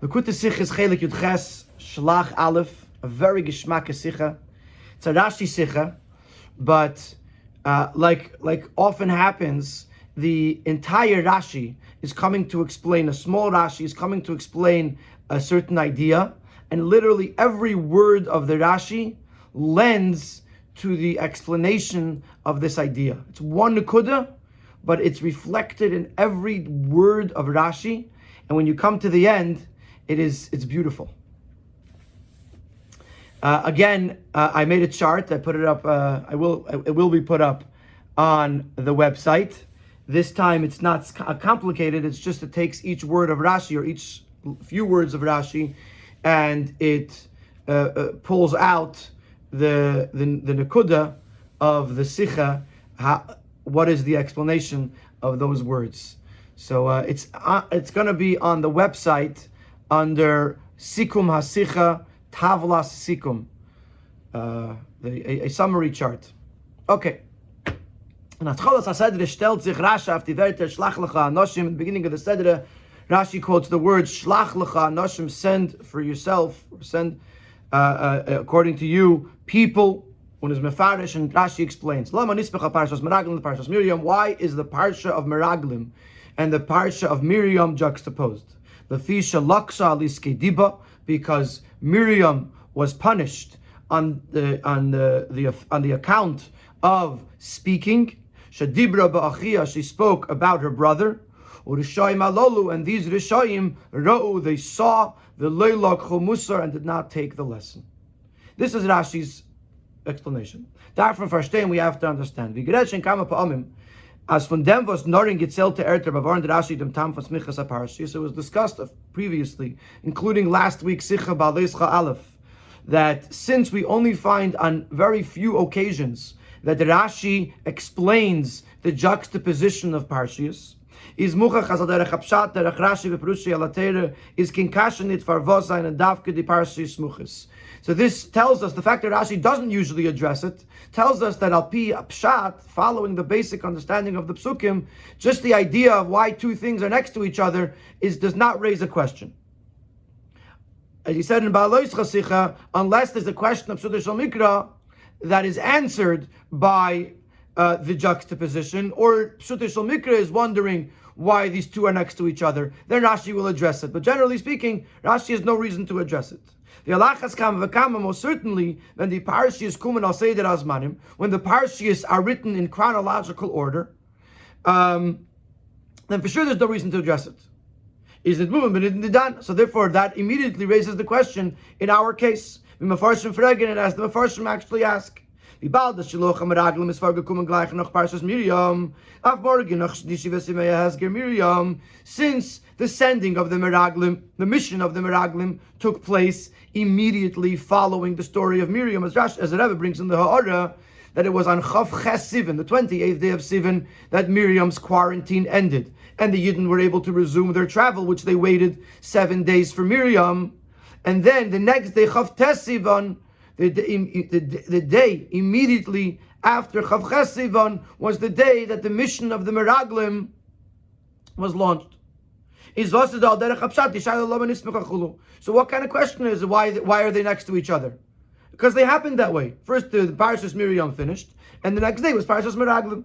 L'kutei Sicha is Chelek Yud Ches Shelach Aleph, a very geschmack Sicha. It's a Rashi Sicha, but like often happens, the entire Rashi is coming to explain, a small Rashi is coming to explain a certain idea, and literally every word of the Rashi lends to the explanation of this idea. It's one Nekuda, but it's reflected in every word of Rashi, and when you come to the end, it's beautiful. I made a chart. I put it up. It will be put up on the website. This time it's not complicated. It's just it takes each word of Rashi or each few words of Rashi, and it pulls out the nekuda of the sicha. What is the explanation of those words? So it's going to be on the website under Sikum HaSicha Tavlas Sikum, a summary chart. Okay. In the beginning of the Sedra, Rashi quotes the word Shlach lecha anoshim, send for yourself, or send according to you, people. When is mefarish, and Rashi explains. Why is the parsha of Meraglim and the parsha of Miriam juxtaposed? Because Miriam was punished on the account of speaking. Shadibra ba'achia, she spoke about her brother. Urishayim alolu, and these Rishayim ra'u, they saw the leilak chomusar and did not take the lesson. This is Rashi's explanation. Daarvan verstehen, we have to understand. As von dem was norin gezählte Erter bewahren der Rashi dem Tam von Smichas HaParshis, it was discussed previously, including last week's Sicha Ba'aleischa Aleph, that since we only find on very few occasions that Rashi explains the juxtaposition of Parshias, is muchach as derech hapshat derech Rashi v'perushi alatere is kinkashenit farvosayin and davke di Parshis muchas. So this tells us, the fact that Rashi doesn't usually address it, tells us that al pi pshat, following the basic understanding of the psukim, just the idea of why two things are next to each other does not raise a question. As he said in Ba'alois Chasicha, unless there's a question of Pshuta Shal Mikra that is answered by the juxtaposition, or Pshuta Shal Mikra is wondering why these two are next to each other, then Rashi will address it. But generally speaking, Rashi has no reason to address it. The halachas kam v'kama, most certainly, when the parshiyos kumen al seder azmanim, when the parshiyos are written in chronological order, then for sure there's no reason to address it. Is it moving, but it isn't done? So therefore, that immediately raises the question in our case. The Mefarshim fragen, and as the Mefarshim actually ask, since the sending of the Meraglim, the mission of the Meraglim, took place immediately following the story of Miriam, as the Rebbe brings in the Ha'ara, that it was on Chav Ches Sivan, the 28th day of Sivan, that Miriam's quarantine ended, and the Yidden were able to resume their travel, which they waited 7 days for Miriam, and then the next day, Chav Tes Sivan, the day immediately after Chav Ches Sivan was the day that the mission of the Meraglim was launched. So what kind of question is why are they next to each other? Because they happened that way. First the Parshas Miriam finished, and the next day was Parshas Meraglim.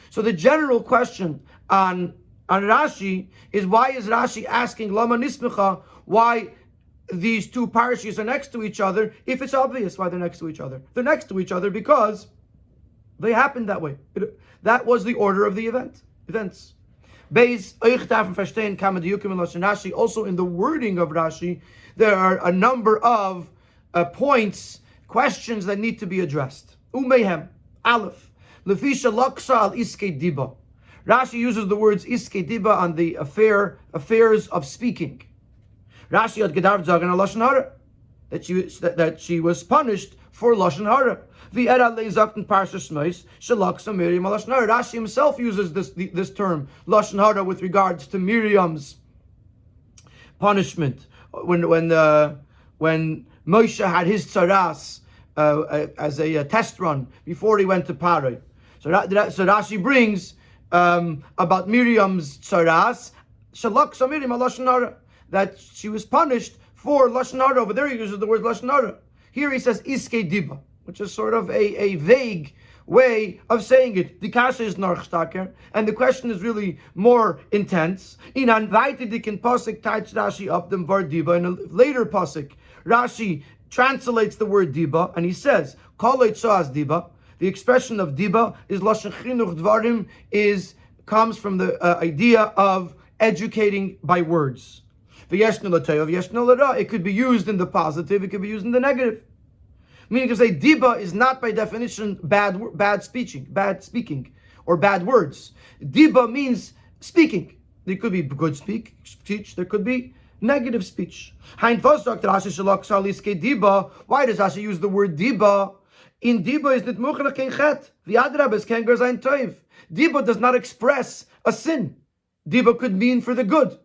So the general question on Rashi is, why is Rashi asking Lama Nismecha why these two parashas are next to each other, if it's obvious why they're next to each other? They're next to each other because they happened that way. That was the order of the events. Also in the wording of Rashi, there are a number of points, questions that need to be addressed. Umehem, Aleph, Lefisha Laksa al Iske Diba. Rashi uses the words Iske Diba on the affairs of speaking. Rashi had gedarf zagen a lashon hara, that she was punished for lashon hara. V'era leizakten parshas Shmos Shelach Miriam lashon hara. Rashi himself uses this term lashon hara with regards to Miriam's punishment when Moshe had his tzaras as a test run before he went to Paray. So Rashi brings about Miriam's tzaras Shelach Miriam lashon hara. that she was punished for lashon hara. Over there he uses the word lashon hara. Here he says iske diba, which is sort of a vague way of saying it. The kasha is narchstaker, and the question is really more intense. In anvaited pasuk touch Rashi up them var diba. In a later pasuk, Rashi translates the word diba, and he says kolay tzoas diba. The expression of diba is lashon chinuch dvarim, comes from the idea of educating by words. It could be used in the positive, it could be used in the negative. Meaning to say diba is not by definition bad speaking, or bad words. Diba means speaking. There could be good speech, there could be negative speech. Why does Rashi use the word diba? In diba is nit muchlach kein chet. The adrab is kein gerzain toiv. Diba does not express a sin. Diba could mean for the good.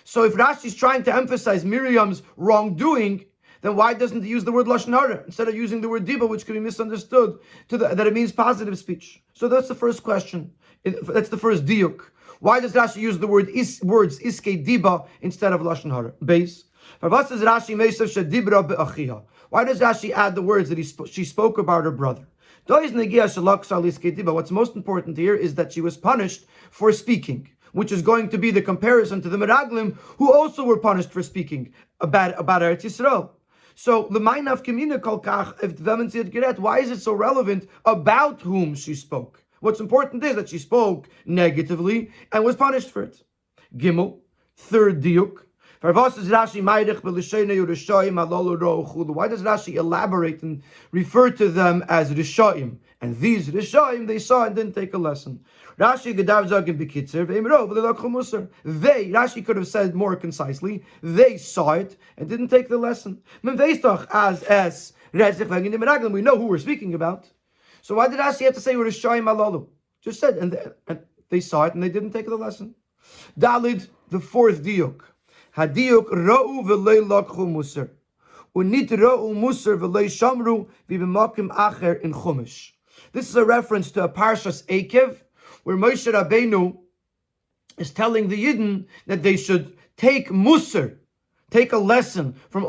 So if Rashi is trying to emphasize Miriam's wrongdoing, then why doesn't he use the word lashon hara instead of using the word diba, which could be misunderstood that it means positive speech? So that's the first question. That's the first diuk. Why does Rashi use the words iske diba instead of lashon hara? Base. Why does Rashi add the words that she spoke about her brother? What's most important here is that she was punished for speaking, which is going to be the comparison to the Meraglim, who also were punished for speaking about Eretz Yisrael. So, why is it so relevant about whom she spoke? What's important is that she spoke negatively and was punished for it. Gimel, third diuk. Why does Rashi elaborate and refer to them as Rishaim? And these Rishaim, they saw and didn't take a lesson. Rashi could have said more concisely, they saw it and didn't take the lesson. We know who we're speaking about. So why did Rashi have to say Rishaim alalu? Just said, and they saw it and they didn't take the lesson. Dalid, the fourth diuk. Hadiyuk ra'u v'lei lakhu musar. Unit ra'u musar v'lei shamru v'b'makim acher in Chumash. This is a reference to a Parshas Ekev, where Moshe Rabbeinu is telling the Yidden that they should take musar, take a lesson from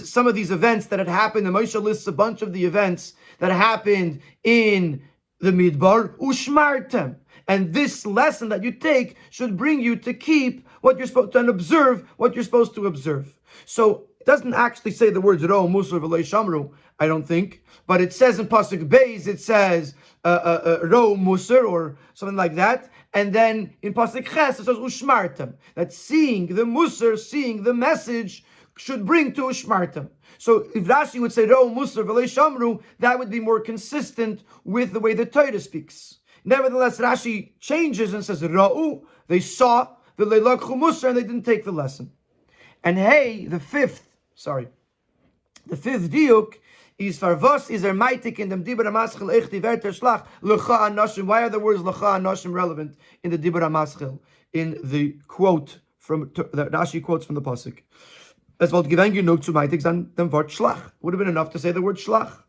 some of these events that had happened. And Moshe lists a bunch of the events that happened in the Midbar, ushmartem. And this lesson that you take should bring you to keep what you're supposed to and observe what you're supposed to observe. So it doesn't actually say the words Ro Musar v'Lei Shamru, I don't think, but it says in Pasuk Beis, it says Ro Musar or something like that, and then in Pasuk Ches it says Ushmartem, that seeing the Musar, seeing the message, should bring to Ushmartem. So if Rashi would say Ro Musar v'Lei Shamru, that would be more consistent with the way the Torah speaks. Nevertheless, Rashi changes and says Ra'u, they saw the Leilakhu Musar and they didn't take the lesson. And hey, the fifth diuk is Farvos is maitik in dem Dibur HaMaschil Echti Verter Shelach Lecha Anoshim. Why are the words Lecha Anoshim relevant in the Dibur HaMaschil, in the quote that Rashi quotes from the pasuk? As well, given you know to maitik dem Wort Shlach would have been enough to say the word Shlach.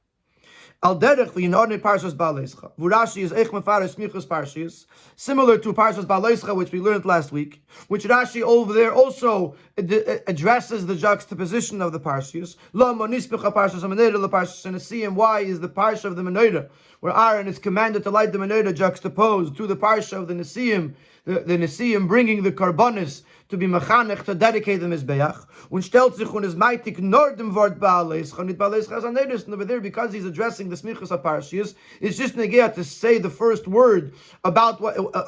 Al derech v'yinodne Parshas Ba'aleischa. V'Rashi is eich mefares smichus Parshas, similar to Parshas Ba'aleischa, which we learned last week, which Rashi over there also addresses the juxtaposition of the Parshas. Lo monispecha Parshas HaMenorah le Parshas HaNesiim. Why is the Parsha of the Menorah, where Aaron is commanded to light the Menorah, juxtaposed to the Parsha of the Nesiim, the Nesiim bringing the Karbonis to be mechanech, to dedicate the Mizbeach. Und stellt sich und is meitig nor dem Wort Ba'aleischa, nit Ba'aleischa Hanedes. And over there, because he's addressing the Smichus HaParshias, it's just negea to say the first word about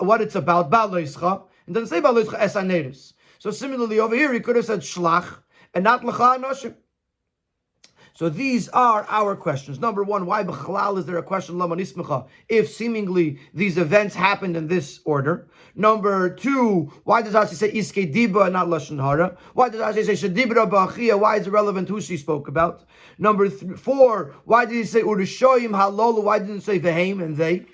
what it's about, Ba'aleischa, and then say Ba'aleischa Es Hanedes. So similarly over here, he could have said Shlach and not Lecha Anoshim. So these are our questions. Number one, why b'chalal is there a question lama nismecha if seemingly these events happened in this order? Number two, why does Rashi say iske diba and not lashon hara? Why does Rashi say shadibra ba'achia? Why is it relevant who she spoke about? Number four, why did he say urushoyim halolu? Why didn't he say vehem and they?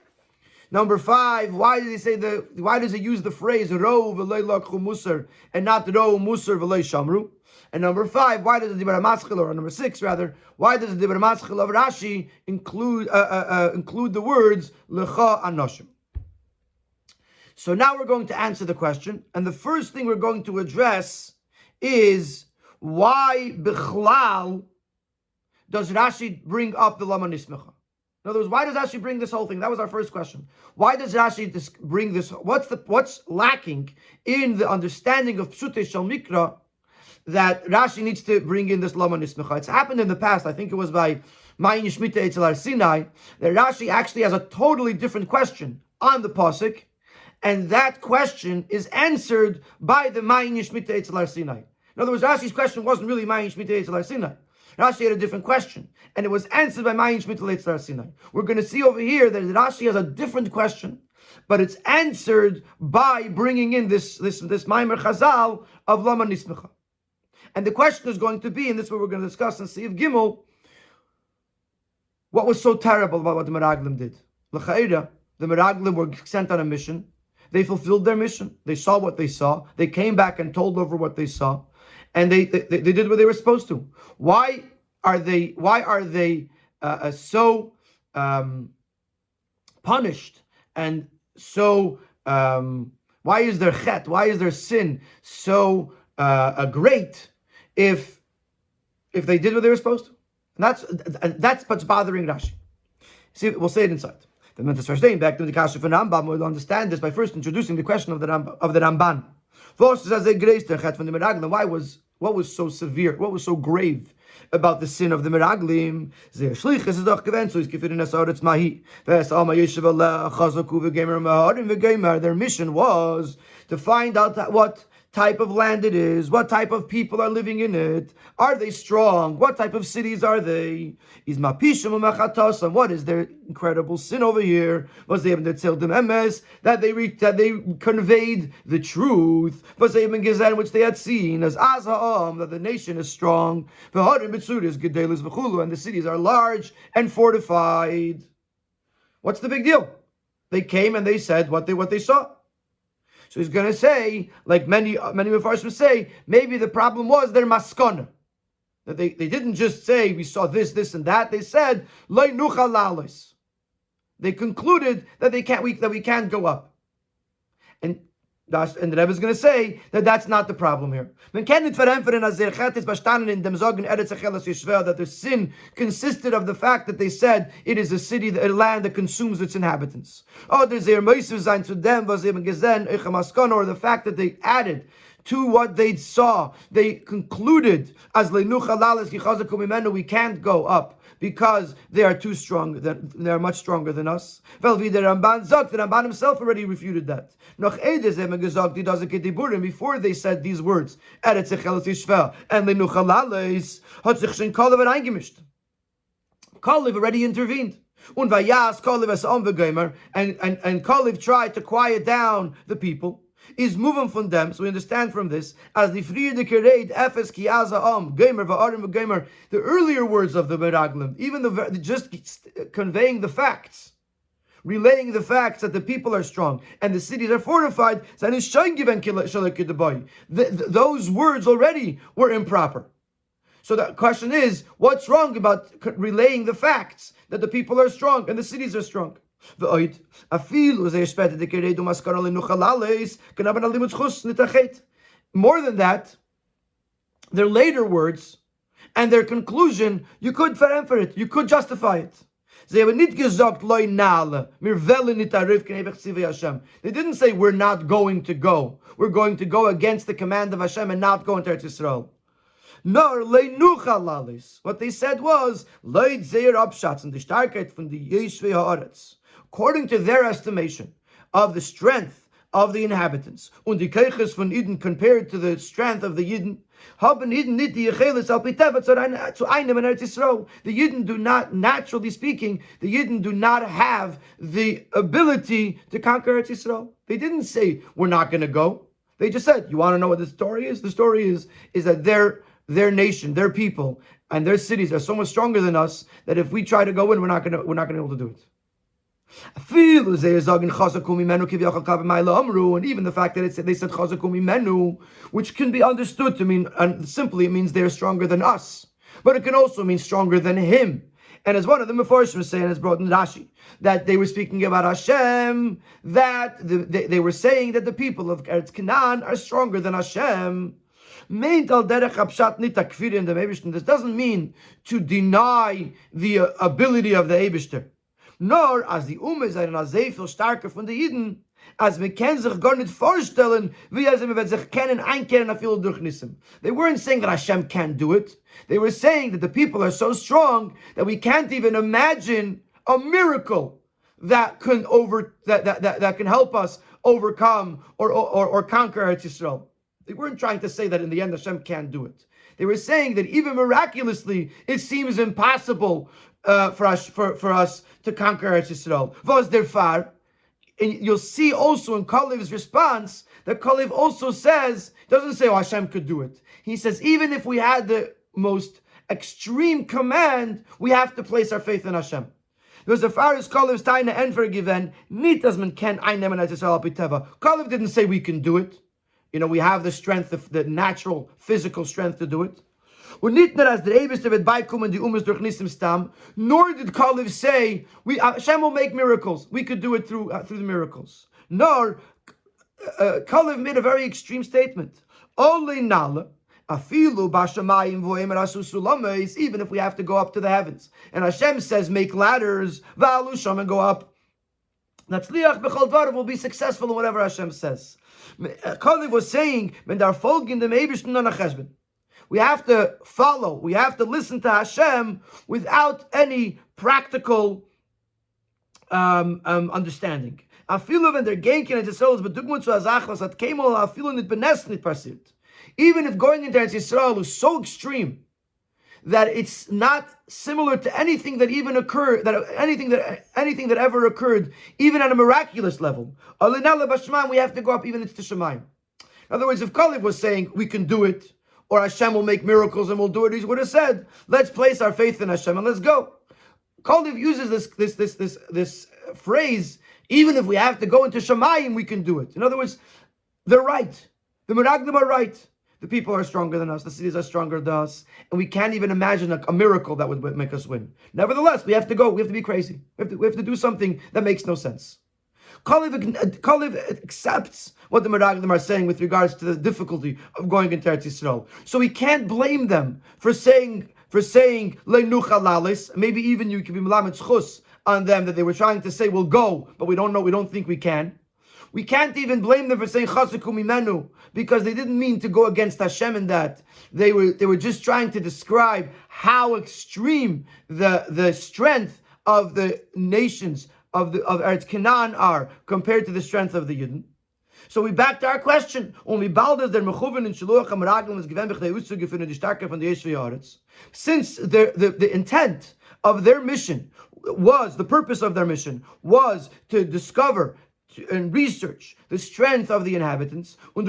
Number five, why does he use the phrase ro v'lei lakhu musar and not ro musar v'lei shamru? And number five, why does the Dibur HaMaschil, or number six rather, why does the Dibur HaMaschil of Rashi include the words Lecha Anoshim? So now we're going to answer the question, and the first thing we're going to address is why Bichlal does Rashi bring up the Lama Nismecha? In other words, why does Rashi bring this whole thing? That was our first question. Why does Rashi bring this? What's lacking in the understanding of Pshutei Shel Mikra that Rashi needs to bring in this Lama Nismecha? It's happened in the past. I think it was by Ma'in Yishmita Etzel Har Sinai that Rashi actually has a totally different question on the pasuk, and that question is answered by the Ma'in Yishmita Etzel Har Sinai. In other words, Rashi's question wasn't really Ma'in Yishmita Etzel Har Sinai. Rashi had a different question, and it was answered by Ma'in Yishmita Etzel Har Sinai. We're going to see over here that Rashi has a different question, but it's answered by bringing in this Maimer Chazal of Lama Nismecha. And the question is going to be, and this is what we're going to discuss in Siyuf Gimel, what was so terrible about what the Meraglim did? L'cha'ira, the Meraglim were sent on a mission. They fulfilled their mission. They saw what they saw. They came back and told over what they saw, and they did what they were supposed to. Why are they so punished, and so why is their chet? Why is their sin so great if they did what they were supposed to? And that's what's bothering Rashi. See, we'll say it inside. The Mentas Verstehen, back to the Kasha from Rambam, we'll understand this by first introducing the question of the Ramban. What was so severe? What was so grave about the sin of the Meraglim? Their mission was to find out what type of land it is, what type of people are living in it, are they strong, what type of cities are they, is mapishim u'machatos, what is their incredible sin over here, was they that they conveyed the truth, was they which they had seen as azha'am, that the nation is strong, and the cities are large and fortified. What's the big deal? They came and they said what they saw. So he's going to say, like many Mefarshim say, maybe the problem was their maskana. That they didn't just say, we saw this, and that. They said, Loi nucha lalos. They concluded that we can't go up. And the Rebbe is going to say that that's not the problem here. That the sin consisted of the fact that they said it is a city, a land that consumes its inhabitants. Or the fact that they added to what they saw, they concluded as we can't go up because they are too strong, they are much stronger than us. The Ramban himself already refuted that. Before they said these words, and Kalev already intervened. And Kalev tried to quiet down the people. Is moving from them, so we understand from this as the Friede Efes Kiaza Gamer Va'arim Gamer, the earlier words of the Meraglim, even just conveying the facts, relaying the facts that the people are strong and the cities are fortified. Those words already were improper. So the question is, what's wrong about relaying the facts that the people are strong and the cities are strong? More than that, their later words and their conclusion, you could for it, you could justify it. They didn't say we're not going to go. We're going to go against the command of Hashem and not go into Eretz Yisrael. Nor leinuchalalis. What they said was leid zeir abshatz and the starkeit from the yeshvei haaretz, according to their estimation of the strength of the inhabitants, und die keiches von Eden compared to the strength of the Yidden. Haben Eden nit die yecheles al pitevet zu einem in Eretz Yisrael. The Yidden do not, naturally speaking, the Yidden do not have the ability to conquer Eretz Yisrael. They didn't say we're not going to go. They just said, you want to know what the story is? The story is that their nation, their people, and their cities are so much stronger than us that if we try to go in, we're not going to be able to do it. And even the fact that they said chazakum imenu, which can be understood to mean, and simply it means they're stronger than us, but it can also mean stronger than him. And as one of the Mefarshim was saying, as brought in Rashi, that they were speaking about Hashem, that they were saying that the people of Eretz Canaan are stronger than Hashem. Meint al derech hapshat nit hakfir in the Eibishter. This doesn't mean to deny the ability of the Eibishter. Nor, as die zijn als sehr viel starker von den Jiden, als wir können sich gar nicht vorstellen, wie sie sich kennen, einkehren auf viele Durchnissen. They weren't saying that Hashem can't do it. They were saying that the people are so strong that we can't even imagine a miracle that can help us overcome or conquer Eretz Yisrael. They weren't trying to say that in the end Hashem can't do it. They were saying that even miraculously, it seems impossible for us to conquer Eretz Yisrael. Was der Fall? And you'll see also in Kalev's response that Kalev also says, doesn't say, oh, Hashem could do it. He says, even if we had the most extreme command, we have to place our faith in Hashem. Because as far as Kalev's Taina and forgiven, nit as man ken einnehmen Eretz Yisrael piteva. Kalev didn't say we can do it. You know, we have the strength, the natural, physical strength to do it. Nor did Kalev say, Hashem will make miracles. We could do it through the miracles. Nor, Kalev made a very extreme statement. Even if we have to go up to the heavens. And Hashem says, make ladders, and go up. We'll be successful in whatever Hashem says. Kalev was saying, we have to follow, we have to listen to Hashem without any practical understanding. Even if going into Eretz Yisrael is so extreme that it's not similar to anything that even occurred, anything that ever occurred, even on a miraculous level. We have to go up even into Shemayim. In other words, if Kalev was saying we can do it, or Hashem will make miracles and we'll do it, he would have said, let's place our faith in Hashem and let's go. Kalev uses this phrase, even if we have to go into Shemayim, we can do it. In other words, they're right. The Meraglim are right. The people are stronger than us. The cities are stronger than us. And we can't even imagine a miracle that would make us win. Nevertheless, we have to go. We have to be crazy. We have to do something that makes no sense. Kalev accepts what the Meraglim are saying with regards to the difficulty of going into Eretz Yisrael. So we can't blame them for saying leinucha lalis. Maybe even you can be melamed chus on them that they were trying to say we'll go, but we don't know. We don't think we can. We can't even blame them for saying chasaku mimenu because they didn't mean to go against Hashem in that. They were just trying to describe how extreme the strength of the nations of Eretz Canaan are compared to the strength of the Yidden. So we back to our question. Since the intent of their mission was, the purpose of their mission was to discover and research the strength of the inhabitants, and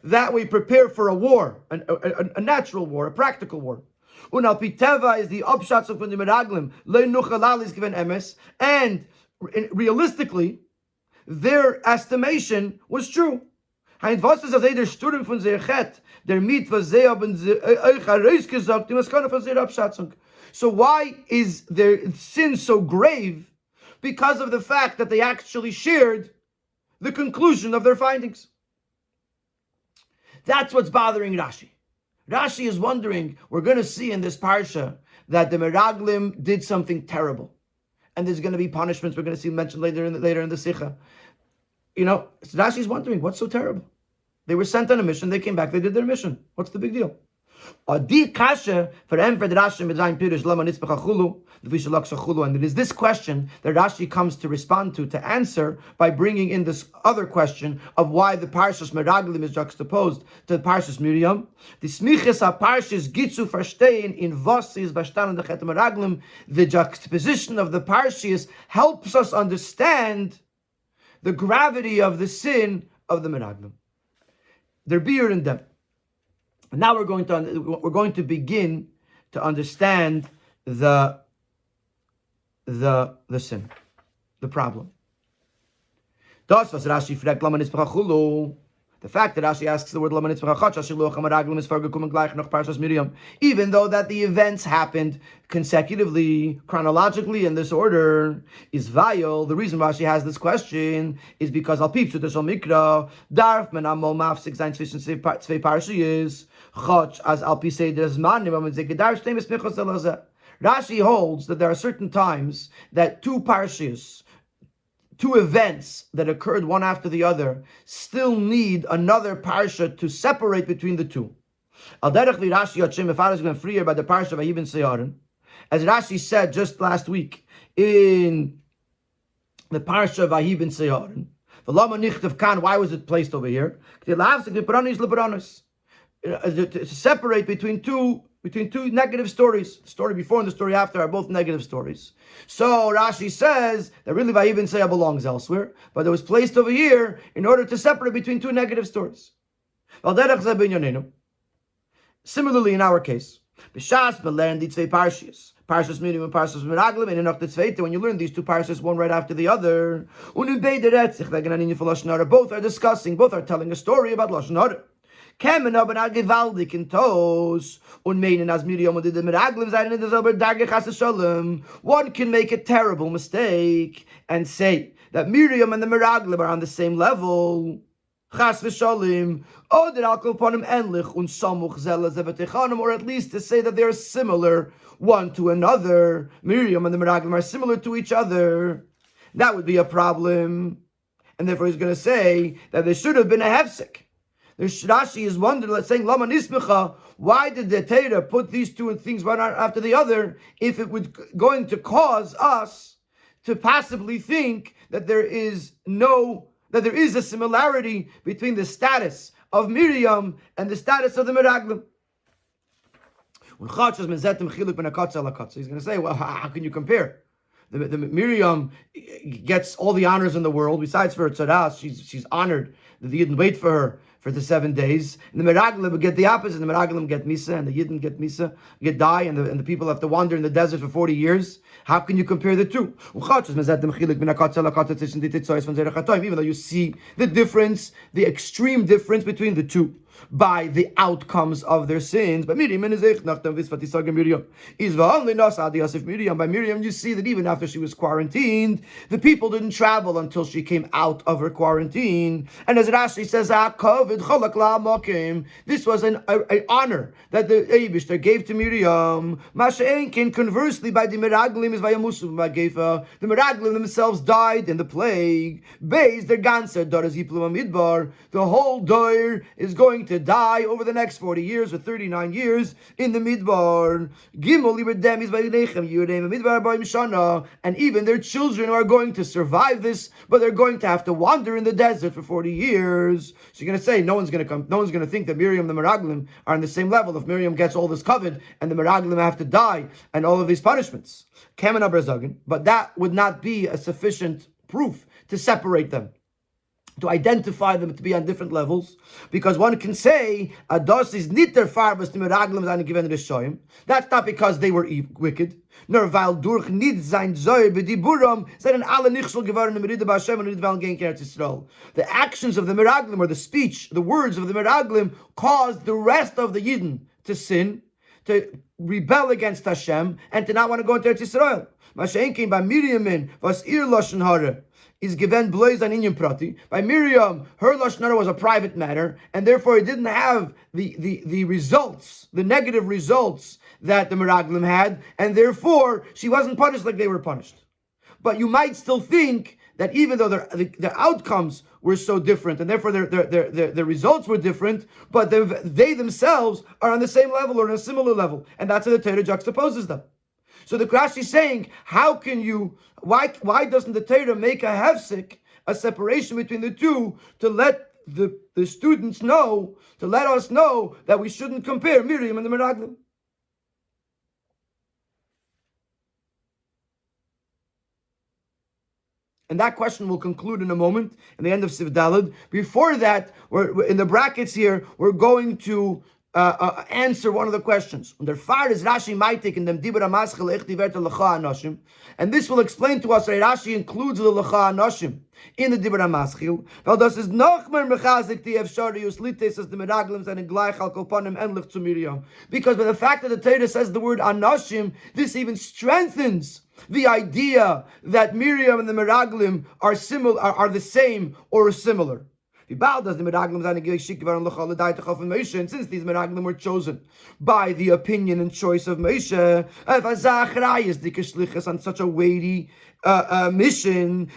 that way prepare for a war, a natural war, a practical war. Piteva is the upshots of the Meraglim, and realistically, their estimation was true. So why is their sin so grave? Because of the fact that they actually shared the conclusion of their findings. That's what's bothering Rashi. Rashi is wondering, we're going to see in this parsha that the Meraglim did something terrible. And there's going to be punishments we're going to see mentioned later in the Sikha. You know, Rashi's wondering, what's so terrible? They were sent on a mission, they came back, they did their mission. What's the big deal? And it is this question that Rashi comes to respond to answer by bringing in this other question of why the Parshas Meraglim is juxtaposed to the Parshas Miriam. The Smiches HaParshas Gitzu Verstehen in was is Bastan and the Chet Meraglim. The juxtaposition of the Parshas helps us understand the gravity of the sin of the Meraglim. Their beard and them. And now we're going to begin to understand the sin, the problem. The fact that Rashi asks the word even though that the events happened consecutively, chronologically in this order, is vile. The reason Rashi has this question is because al pipsu the mikra darf man amol mafsik sein zwischen zwei parshiyos chach as al pi seder zmanim when they gedarf stem smichos zelazeh. Rashi holds that there are certain times that two parshiyos, two events that occurred one after the other, still need another parsha to separate between the two. Al derech Rashi Yachim, if I was going to free her by the parsha of Vayibin Seyarim, as Rashi said just last week in the parsha of Vayibin Seyarim, the Lama Nichtav Kan, why was it placed over here? To separate between two negative stories. The story before and the story after are both negative stories. So Rashi says that really Vayibin Seyarim belongs elsewhere, but it was placed over here in order to separate between two negative stories. Similarly, in our case, B'shas learn the two parshas, Parshas Miriam and Parshas Meraglim, and Enoch the Tzveite. When you learn these two parshas, one right after the other, both are discussing, both are telling a story about Lashon Hara. Kemen aber na gewaltig in Tos und meinen as Miriam und die Meraglim seien in derselben Darge Chas Shalom. One can make a terrible mistake and say that Miriam and the Meraglim are on the same level. Chas v'shalim, oder al kol panim enlich und samuch zela zevetechanim, or at least to say that they are similar one to another. Miriam and the Meraglim are similar to each other. That would be a problem, and therefore he's going to say that there should have been a hefsek. The Rashi is wondering, saying, Lama nismicha, why did the Torah put these two things one after the other if it was going to cause us to possibly think that there is a similarity between the status of Miriam and the status of the Meraglim? He's going to say, well, how can you compare? The Miriam gets all the honors in the world, besides for her tzara, she's honored that the Yidden wait for her for the 7 days. And the Meraglim get the opposite. The Meraglim get Misa, and the Yidden get Misa, die, and the people have to wander in the desert for 40 years. How can you compare the two? Even though you see the difference, the extreme difference between the two by the outcomes of their sins. But Miriam is Miriam. By Miriam, you see that even after she was quarantined, the people didn't travel until she came out of her quarantine. And as Rashi says, this was an honor that the Eibishter gave to Miriam. Conversely, by the Meraglim is the Meraglim themselves died in the plague. The whole Doir is going to die over the next 40 years or 39 years in the Midbar. And even their children are going to survive this, but they're going to have to wander in the desert for 40 years. So you're going to say no one's going to think that Miriam and the Meraglim are on the same level if Miriam gets all this covet and the Meraglim have to die and all of these punishments. But that would not be a sufficient proof to separate them, to identify them to be on different levels, because one can say Ados is niter farbas to Meraglim seine given Rishoyim. That's not because they were wicked, nor weil durch nit sein Zoy bediburam seinen alle nichsel geworden im Ride Hashem und nit weil gegen Eretz Yisrael. The actions of the Meraglim, or the speech, the words of the Meraglim, caused the rest of the Yidden to sin, to rebel against Hashem, and to not want to go into Eretz Yisrael. Mashen came by Miriam was ir lashon hara is given blaze an inyan prati. By Miriam, her lashon hara was a private matter, and therefore it didn't have the results, the negative results that the Meraglim had, and therefore she wasn't punished like they were punished. But you might still think that even though their outcomes were so different, and therefore their results were different, but they themselves are on the same level or on a similar level, and that's how the Torah juxtaposes them. So the Rashi is saying, why doesn't the Torah make a hefsek, a separation between the two, to let the students know, to let us know that we shouldn't compare Miriam and the Meraglim? And that question will conclude in a moment, in the end of Siv Daled. Before that, we're in the brackets here, we're going to answer one of the questions. And this will explain to us that Rashi includes the Lecha Anoshim in the Dibur HaMaschil. Das ist noch mehr mechazik die Efsharius Lites as the Meraglims and in Gleich al Kopanim Enlich zu Miriam. Because by the fact that the Torah says the word Anoshim, this even strengthens the idea that Miriam and the Meraglim are similar, are the same or similar. And since these Meraglim were chosen by the opinion and choice of Moshe, on such a weighty mission,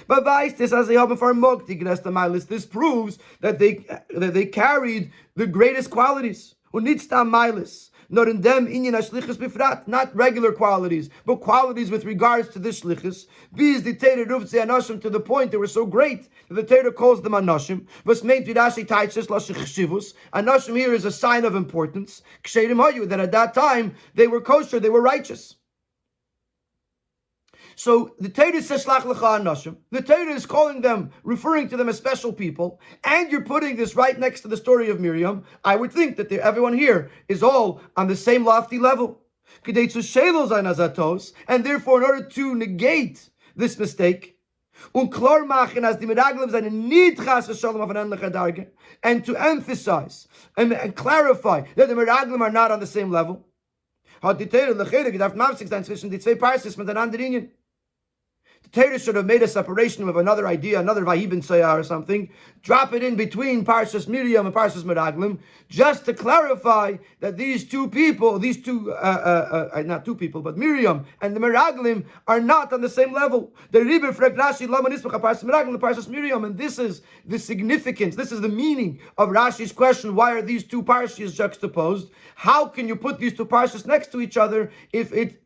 this proves that they carried the greatest qualities. Not in them inyan hashlichus bifrat, not regular qualities, but qualities with regards to this shlichus. These the Torah ruvtze anoshim to the point they were so great that the Torah calls them anoshim. Was meant vidashi taiches lashich chshivus. Anoshim here is a sign of importance. Ksherim hayu, that at that time they were kosher, they were righteous. So the Torah says Shelach lecha anoshim. The Torah is calling them, referring to them as special people, and you're putting this right next to the story of Miriam. I would think that everyone here is all on the same lofty level. And therefore, in order to negate this mistake, and to emphasize and clarify that the Meraglim are not on the same level, the Torah should have made a separation of another idea, another Vayibin Sayah or something, drop it in between Parshas Miriam and Parshas Meraglim, just to clarify that these two people, not two people, but Miriam and the Meraglim are not on the same level. The Rebbe fragt Rashi, Lama Nisbach Parshas Meraglim, Parshas Miriam, and this is the significance, this is the meaning of Rashi's question, why are these two Parshas juxtaposed? How can you put these two Parshas next to each other if it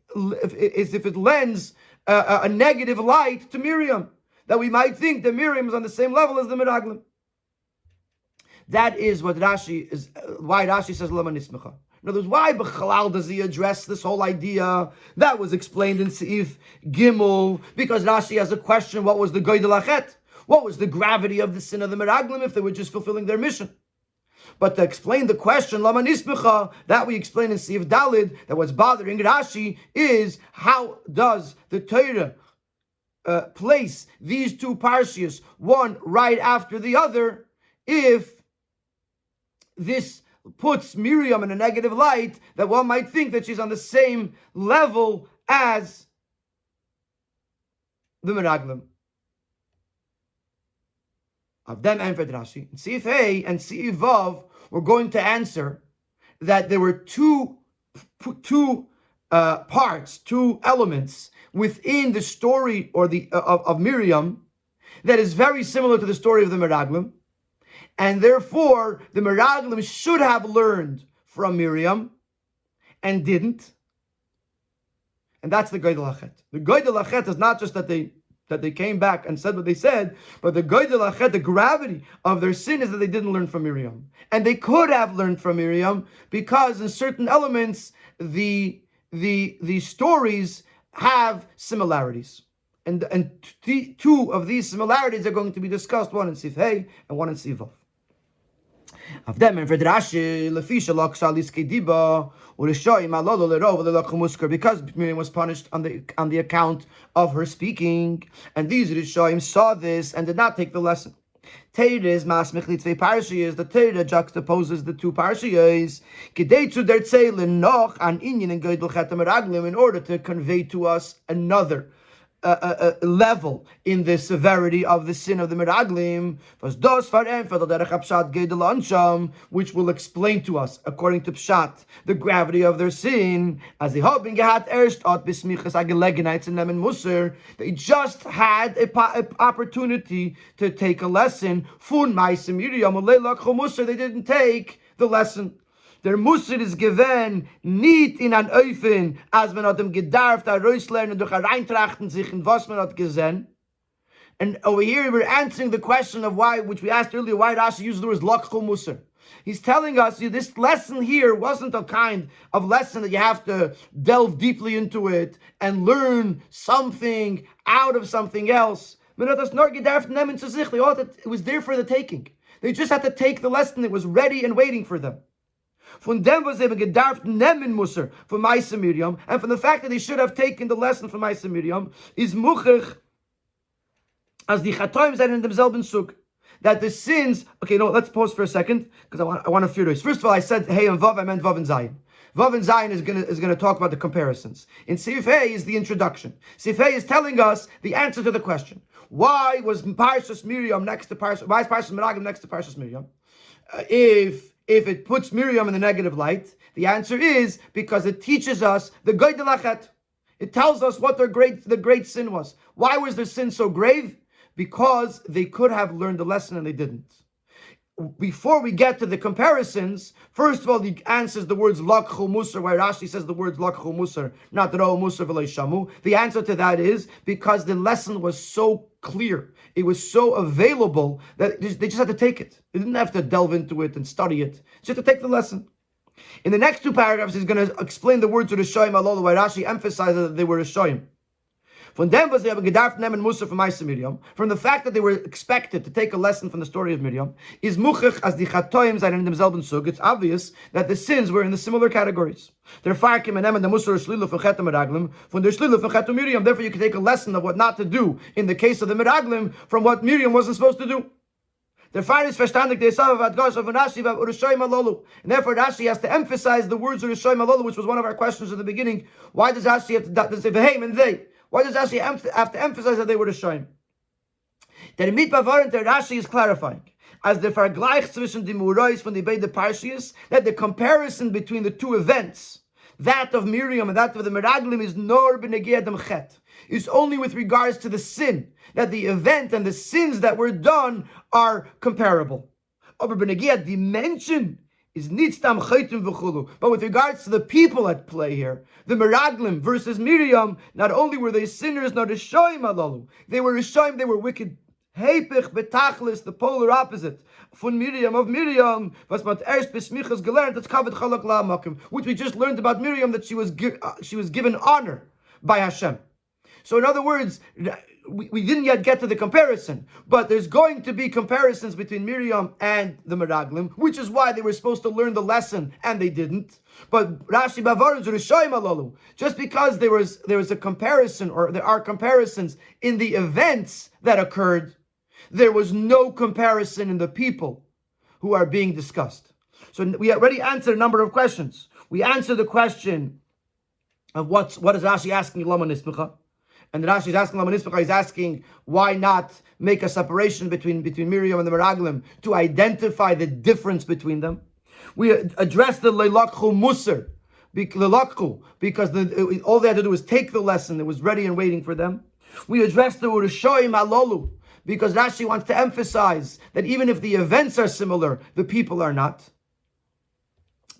lends a negative light to Miriam, that we might think that Miriam is on the same level as the Meraglim? That is what Rashi is. Why Rashi says Lama Nismecha. In other words, why B'chalal does he address this whole idea that was explained in Seif Gimel? Because Rashi has a question: what was the Goydel Achet? What was the gravity of the sin of the Meraglim if they were just fulfilling their mission? But to explain the question, Lama Nismecha, that we explain in Seif Dalid, that what's bothering Rashi is how does the Torah place these two parshias, one right after the other, if this puts Miriam in a negative light, that one might think that she's on the same level as the Meraglim. Of them and Rashi, Seif Hey and Seif Vav, we're going to answer that there were two parts, two elements within the story or of Miriam that is very similar to the story of the Meraglim, and therefore the Meraglim should have learned from Miriam and didn't, and that's the Goydel Achet. The Goydel Achet is not just that they came back and said what they said, but the Goydel Achet, the gravity of their sin, is that they didn't learn from Miriam. And they could have learned from Miriam because in certain elements, the stories have similarities. And two of these similarities are going to be discussed, one in Seif Hey and one in Seif Vav. Of them and Rashi, because Miriam was punished on the account of her speaking, and these Rishoim saw this and did not take the lesson. The Torah juxtaposes the two parshiyos in order to convey to us another level in the severity of the sin of the Meraglim, which will explain to us, according to Pshat, the gravity of their sin. As they just had an opportunity to take a lesson. They didn't take the lesson. Der Musser is given nicht in an Öfen, als man hat ihm gedarft, rauslernen, durch reintrachten sich in was man hat gesehen. And over here we're answering the question of why, which we asked earlier, why Rashi used the word Lakchol Musser. He's telling us this lesson here wasn't a kind of lesson that you have to delve deeply into it and learn something out of something else. It was there for the taking. They just had to take the lesson that was ready and waiting for them. Von dem was eben gedarft nehmen Musser von Meister Miriam, and from the fact that they should have taken the lesson from Meister Miriam, is muchach as die Chatoim sind in demselben Zug. That the sins, okay, no, let's pause for a second, because I want to fear this. First of all, I said Hey and Vav, I meant Vav and Zayin. Vav and Zayin is gonna talk about the comparisons. In Seif Hey is the introduction. Seif Hey is telling us the answer to the question. Why was Parshas Miriam next to Parshas, why is Parshas Meraglim next to Parshas Miriam? If it puts Miriam in the negative light, the answer is because it teaches us the Goydel Achet. It tells us what the great sin was. Why was their sin so grave? Because they could have learned the lesson and they didn't. Before we get to the comparisons, first of all, he answers the words Lakhu Musar, why Rashi says the words Lakhu Musar, not Ro Musar v'lo Shamu. The answer to that is because the lesson was so clear, it was so available that they just had to take it. They didn't have to delve into it and study it. Just to take the lesson. In the next two paragraphs, he's going to explain the words of Rishoyim Alolu, why Rashi emphasizes that they were Rishoyim. From them was they have a gedarf nemen Musa from Ma'aseh Miriam. From the fact that they were expected to take a lesson from the story of Miriam, is muchach as the chatoim zayin in themselves sug. It's obvious that the sins were in the similar categories. They're farkim and the Musa shlilu from chetam meraglim from the shlilu from chetam Miriam. Therefore, you can take a lesson of what not to do in the case of the meraglim from what Miriam wasn't supposed to do. The fire is verstandig the Esav of Adgosh of Rashi of Urushoyim Alolu. And therefore Rashi has to emphasize the words Urushoyim Alolu, which was one of our questions in the beginning. Why does Rashi have to say Vehem and they? Why does Rashi have to emphasize that they were Rishoyim? That in Mitbavarin Rashi is clarifying as the Vergleich zwischen the Murais when they made the Parshias, that the comparison between the two events, that of Miriam and that of the Meraglim, is nor b'negei adam chet. It's only with regards to the sin, that the event and the sins that were done are comparable. Aber b'negei dimension is nitztam chaytim v'chulu. But with regards to the people at play here, the Meraglim versus Miriam, not only were they sinners, not Rishoyim alalu, they were Rishoyim, they were wicked. Heipich betachlis, the polar opposite von Miriam, was mat erst besmichas gelernt, that's kavod chalak la'amakim, which we just learned about Miriam, that she was given honor by Hashem. So in other words, we didn't yet get to the comparison, but there's going to be comparisons between Miriam and the Meraglim, which is why they were supposed to learn the lesson and they didn't. But Rashi Bavarim Zurishayim Alolu, just because there was a comparison, or there are comparisons in the events that occurred, there was no comparison in the people who are being discussed. So we already answered a number of questions. We answered the question of what is Rashi asking Lama Nismicha. And Rashi is asking Lama Nismicha, he's asking why not make a separation between Miriam and the Meraglim to identify the difference between them. We addressed the Leilakhu Musar, because all they had to do was take the lesson. It was ready and waiting for them. We addressed the Urushoyim Alolu, because Rashi wants to emphasize that even if the events are similar, the people are not.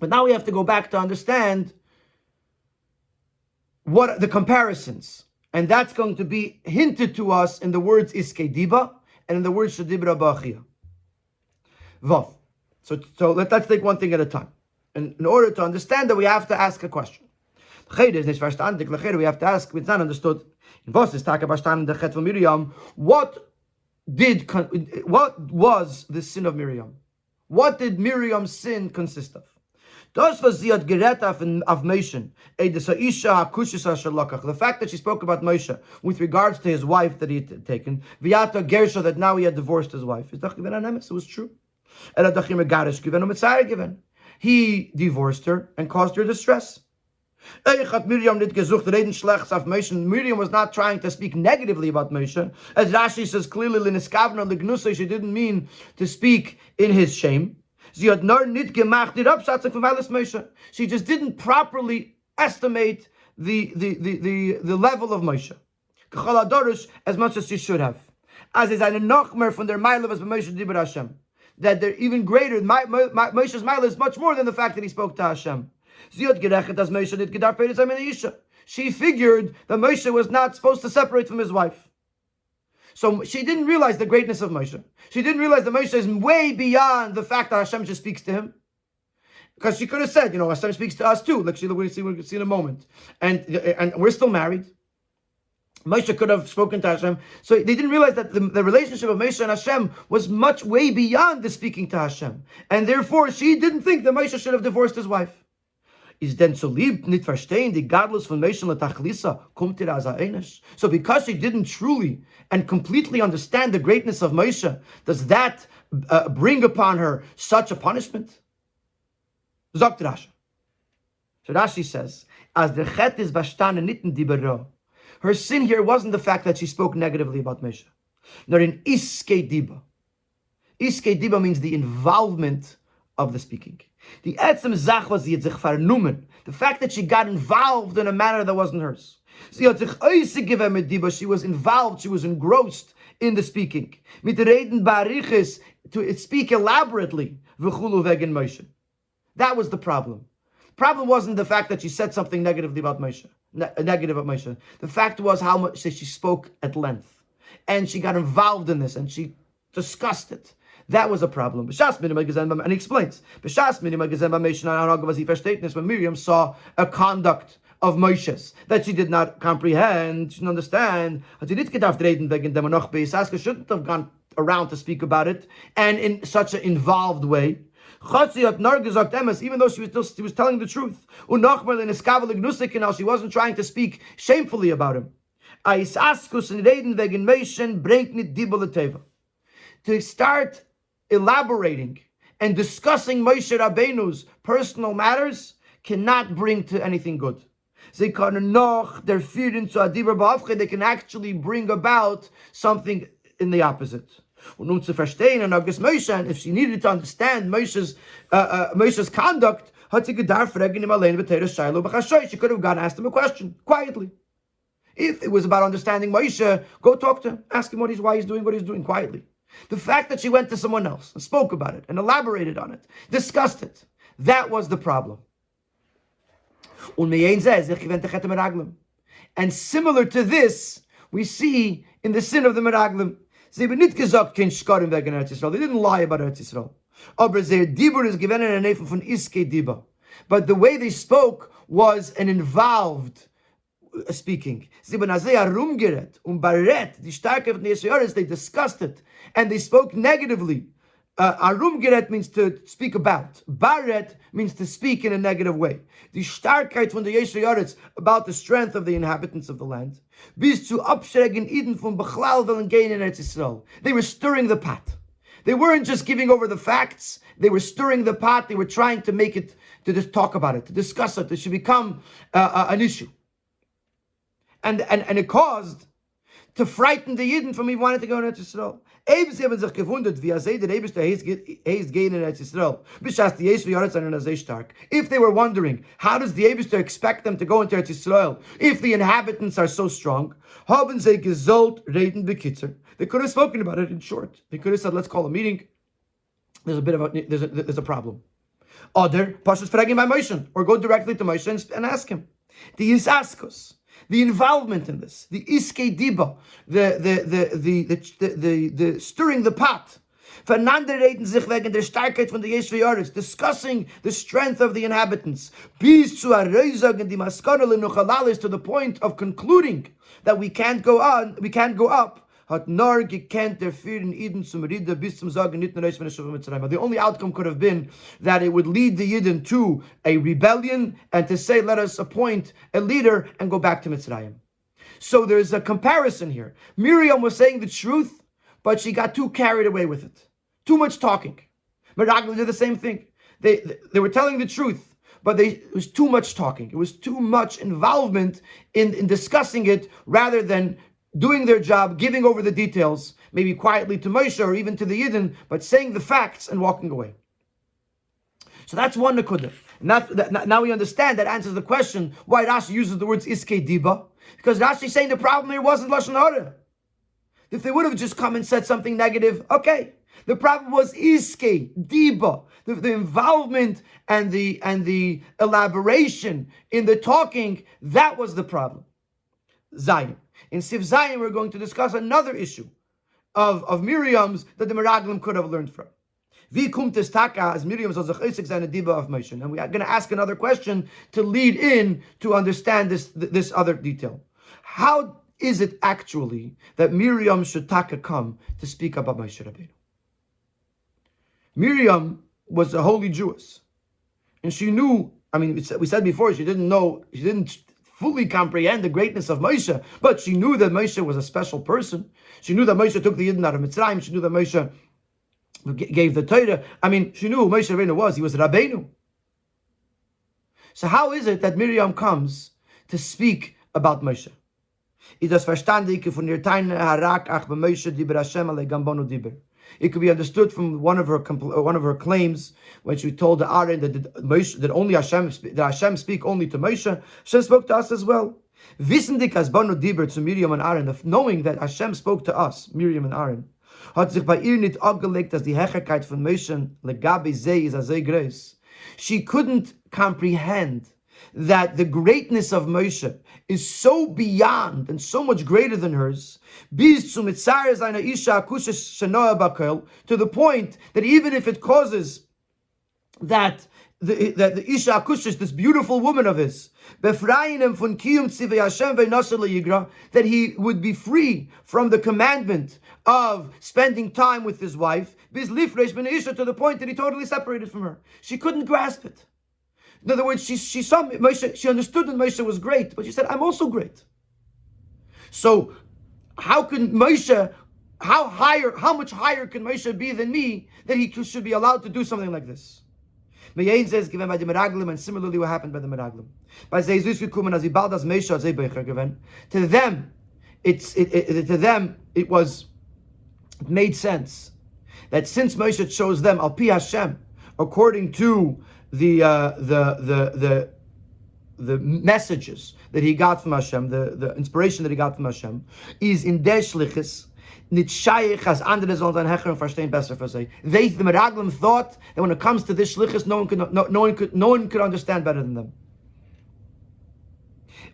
But now we have to go back to understand what the comparisons. And that's going to be hinted to us in the words Iskei Diba and in the words Shadibra Ba'achia. Vav. So let's take one thing at a time. And in order to understand that, we have to ask a question. We have to ask, it's not understood. What was the sin of Miriam? What did Miriam's sin consist of? The fact that she spoke about Moshe with regards to his wife that he had taken, that now he had divorced his wife, it was true. He divorced her and caused her distress. Miriam was not trying to speak negatively about Moshe. As Rashi says clearly, she didn't mean to speak in his shame. She just didn't properly estimate the level of Moshe as much as she should have. As is eine Nachmer von der Meile was Moshe diber Hashem, that they're even greater. Moshe's Meile is much more than the fact that he spoke to Hashem. She figured that Moshe was not supposed to separate from his wife. So she didn't realize the greatness of Moshe. She didn't realize that Moshe is way beyond the fact that Hashem just speaks to him. Because she could have said, Hashem speaks to us too. Like we'll see in a moment. And we're still married. Moshe could have spoken to Hashem. So they didn't realize that the relationship of Moshe and Hashem was much way beyond the speaking to Hashem. And therefore, she didn't think that Moshe should have divorced his wife. Is denn so lieb nicht verstehen die Gadlus von Moshe letachlisa kommt ihr als einisch? So because she didn't truly and completely understand the greatness of Moshe, does that bring upon her such a punishment? Sagt Rashi. So Rashi says, as the chet is bastane nitten dibero. Her sin here wasn't the fact that she spoke negatively about Moshe, nor in iske diba. Iske diba means the involvement of the speaking. The etzem zach was sich vernommen. The fact that she got involved in a manner that wasn't hers. She was involved, she was engrossed in the speaking. Mit reden bariches, to speak elaborately. That was the problem. The problem wasn't the fact that she said something negatively about Moshe. Negative about Moshe. The fact was how much she spoke at length. And she got involved in this and she discussed it. That was a problem. And he explains. When Miriam saw a conduct of Moshe's that she did not comprehend, she didn't understand, she shouldn't have gone around to speak about it, and in such an involved way. Even though she was telling the truth. She wasn't trying to speak shamefully about him. To start elaborating and discussing Moshe Rabbeinu's personal matters cannot bring to anything good. They can actually bring about something in the opposite. And if she needed to understand Moshe's conduct, she could have gone and asked him a question quietly. If it was about understanding Moshe, go talk to him, ask him why he's doing what he's doing quietly. The fact that she went to someone else and spoke about it and elaborated on it, discussed it, that was the problem. And similar to this, we see in the sin of the Meraglim. They didn't lie about Eretz Yisrael. But the way they spoke was an involved speaking. They discussed it and they spoke negatively. Arum geret means to speak about. Baret means to speak in a negative way. The Starkheit von der Yeshu Yoretz, about the strength of the inhabitants of the land. Bis zu abschrecken Eden von Bechlal willen gehen in Eretz Yisrael. They were stirring the pot. They weren't just giving over the facts. They were stirring the pot. They were trying to make it, to just talk about it, to discuss it. It should become an issue. And it caused to frighten the Yidden from even wanting to go in Eretz Yisrael. If they were wondering, how does the Eibster expect them to go into Eretz Yisrael if the inhabitants are so strong? They could have spoken about it in short. They could have said, let's call a meeting. There's a problem. Other Pashas fragen by Moshe, or go directly to Moshe and ask him. The Yisaskos, the involvement in this, the iske diba, the stirring the pot. Discussing the strength of the inhabitants. Bis zu the point of concluding that we can't go up. The only outcome could have been that it would lead the Yidden to a rebellion and to say, let us appoint a leader and go back to Mitzrayim. So there's a comparison here. Miriam was saying the truth, but she got too carried away with it. Too much talking. Meraglim did the same thing. They were telling the truth, but it was too much talking. It was too much involvement in discussing it rather than doing their job, giving over the details, maybe quietly to Moshe or even to the Yidden, but saying the facts and walking away. So that's one nekudah. Now we understand that answers the question why Rashi uses the words iske diba, because Rashi is saying the problem here wasn't lashon hara. If they would have just come and said something negative, okay. The problem was iske diba, the involvement and the elaboration in the talking. That was the problem. Zion. In Sif Zion, we're going to discuss another issue of Miriam's that the Meraglim could have learned from. Wie kommt es taka as Miriam soll sich äußig seine Diba of Moshe? And we are going to ask another question to lead in to understand this other detail. How is it actually that Miriam should taka come to speak about Moshe Rabbeinu? Miriam was a holy Jewess, and she knew, we said before, she didn't fully comprehend the greatness of Moshe, but she knew that Moshe was a special person. She knew that Moshe took the Yidden out of Mitzrayim. She knew that Moshe gave the Torah. She knew who Moshe Rabbeinu was. He was Rabbeinu. So how is it that Miriam comes to speak about Moshe? It could be understood from one of her claims when she told Aaron that Hashem speak only to Moshe. Hashem spoke to us as well. To Miriam and Aaron, knowing that Hashem spoke to us, Miriam and Aaron, she couldn't comprehend that the greatness of Moshe is so beyond and so much greater than hers, to the point that even if it causes that the Isha Akushish, this beautiful woman of his, that he would be free from the commandment of spending time with his wife, to the point that he totally separated from her. She couldn't grasp it. In other words, she saw Moshe, she understood that Moshe was great, but she said, I'm also great. So how can Moshe, how much higher can Moshe be than me that he should be allowed to do something like this? Meyain says, given by the Meraglim, and similarly what happened by the Meraglim. To them, it made sense that since Moshe chose them, al pi Hashem, according to the messages that he got from Hashem, the inspiration that he got from Hashem, is in der Shlichus, nicht shaykh as andere sollen sein Hecher und verstehen besser für sie. They, the Meraglim, thought that when it comes to this Shlichus, no one could understand better than them.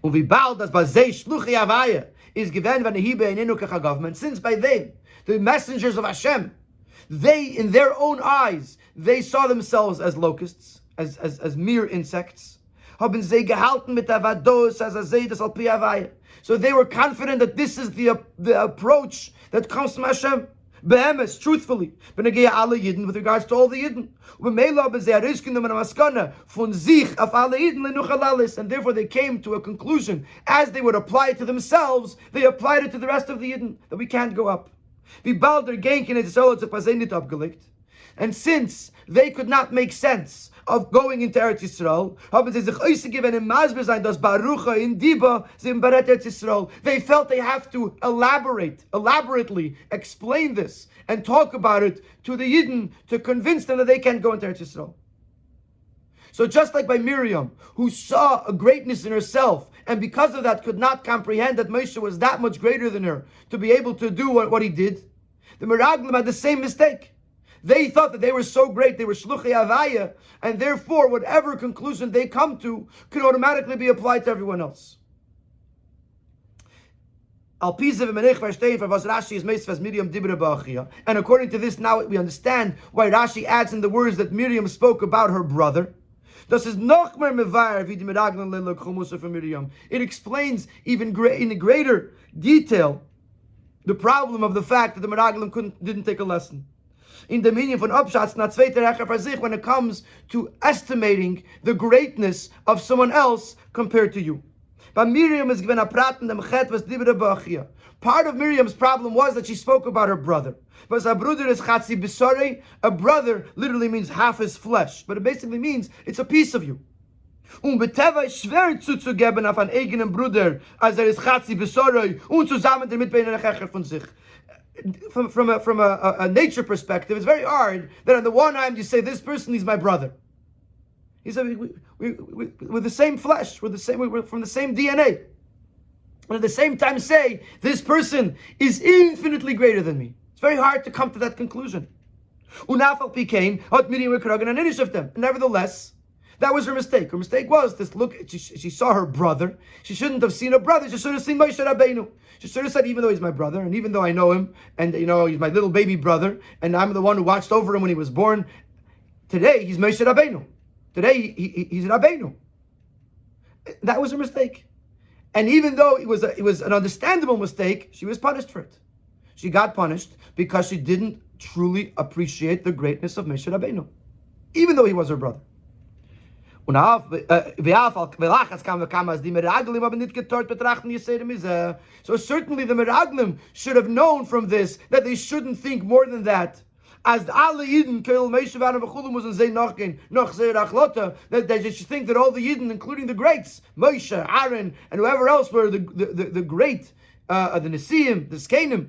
Und wie bald das bei sie Shluchi Havaya is given when he be in government, since by them, the messengers of Hashem, they, in their own eyes, they saw themselves as locusts, as mere insects. So they were confident that this is the approach that comes from Hashem. Be'emes, truthfully, with regards to all the Yidden. And therefore they came to a conclusion. As they would apply it to themselves, they applied it to the rest of the Yidden, that we can't go up. And since they could not make sense of going into Eretz Yisrael, they felt they have to elaborately explain this and talk about it to the Yidden to convince them that they can't go into Eretz Yisrael. So just like by Miriam, who saw a greatness in herself, and because of that could not comprehend that Moshe was that much greater than her to be able to do what he did, the Meraglim had the same mistake. They thought that they were so great, they were Shluchei Havaya, and therefore whatever conclusion they come to could automatically be applied to everyone else. And according to this, now we understand why Rashi adds in the words that Miriam spoke about her brother. It explains even in greater detail the problem of the fact that the Meraglim didn't take a lesson. In the meaning of an upshatz, not zweiter Hecher für sich, when it comes to estimating the greatness of someone else compared to you. But Miriam is given a praten dem chet was dibra ba'achia. Part of Miriam's problem was that she spoke about her brother. But a brother is chatzi bisore. A brother literally means half his flesh, but it basically means it's a piece of you. Beteva ist schwer zuzugeben auf einen eigenen Bruder, als ist chatzi bisore und zusammen damit bei einer Hecher von sich. From a nature perspective, it's very hard that on the one hand you say this person is my brother. He said we're the same flesh, we're from the same DNA, and at the same time say this person is infinitely greater than me. It's very hard to come to that conclusion. Nevertheless, that was her mistake. Her mistake was this: look, she saw her brother. She shouldn't have seen her brother. She should have seen Moshe Rabbeinu. She should have said, even though he's my brother, and even though I know him, and he's my little baby brother, and I'm the one who watched over him when he was born. Today he's Moshe Rabbeinu. Today he's Rabbeinu. That was her mistake. And even though it was an understandable mistake, she was punished for it. She got punished because she didn't truly appreciate the greatness of Moshe Rabbeinu, even though he was her brother. So certainly the Meraglim should have known from this that they shouldn't think more than that. As the alle Yidden, that they should think that all the Yidden, including the greats, Moshe, Aaron, and whoever else were the great, the Nesiim, the Skenim,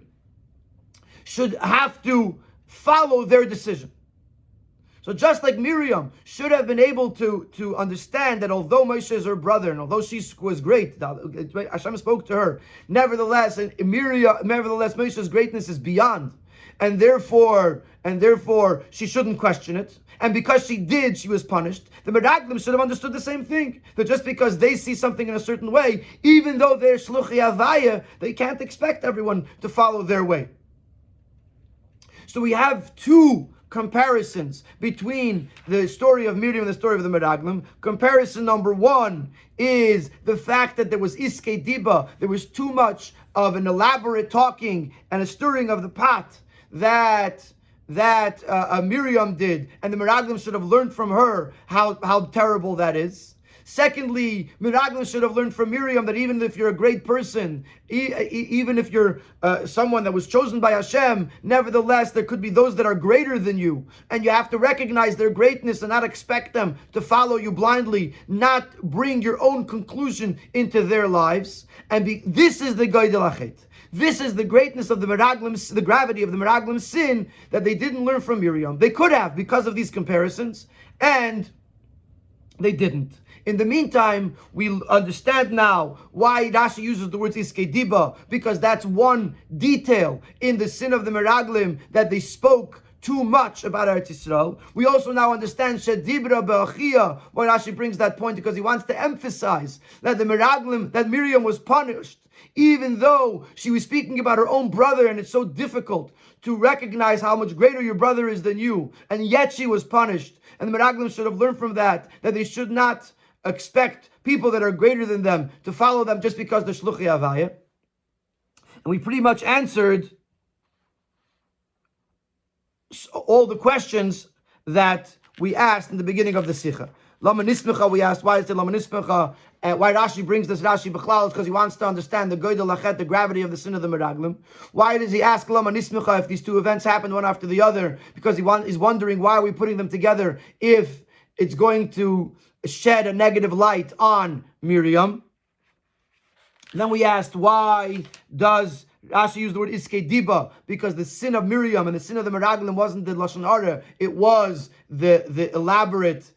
should have to follow their decision. So just like Miriam should have been able to understand that although Moshe is her brother and although she was great, Hashem spoke to her, nevertheless Moshe's greatness is beyond, and therefore she shouldn't question it. And because she did, she was punished. The Meraglim should have understood the same thing, that just because they see something in a certain way, even though they're Shluchei Havaya, they can't expect everyone to follow their way. So we have two comparisons between the story of Miriam and the story of the Meraglim. Comparison number one is the fact that there was Iskei Diba, there was too much of an elaborate talking and a stirring of the pot that Miriam did, and the Meraglim should have learned from her how terrible that is. Secondly, Meraglim should have learned from Miriam that even if you're a great person, even if you're someone that was chosen by Hashem, nevertheless there could be those that are greater than you, and you have to recognize their greatness and not expect them to follow you blindly, not bring your own conclusion into their lives. And this is the Goydel Achet. This is the greatness of the Meraglim, the gravity of the Meraglim sin that they didn't learn from Miriam. They could have because of these comparisons, and they didn't. In the meantime, we understand now why Rashi uses the words Iskei Diba, because that's one detail in the sin of the Meraglim, that they spoke too much about Eretz Yisrael. We also now understand Shedibra Be'achia, why Rashi brings that point, because he wants to emphasize that the Meraglim, that Miriam was punished, even though she was speaking about her own brother, and it's so difficult to recognize how much greater your brother is than you, and yet she was punished. And the Meraglim should have learned from that they should not expect people that are greater than them to follow them just because they're Shluchei Havaya. And we pretty much answered all the questions that we asked in the beginning of the Sikha. Lama Nismecha, we asked, why is it Lama Nismecha? And why Rashi brings this Rashi B'chlal is because he wants to understand the Goydel Achet, the gravity of the sin of the Meraglim. Why does he ask Lama Nismecha if these two events happened one after the other? Because he's wondering, why are we putting them together if it's going to shed a negative light on Miriam? Then we asked, why does Rashi use the word Iskei Diba? Because the sin of Miriam and the sin of the Meraglim wasn't the Lashon Hara, it was the elaborate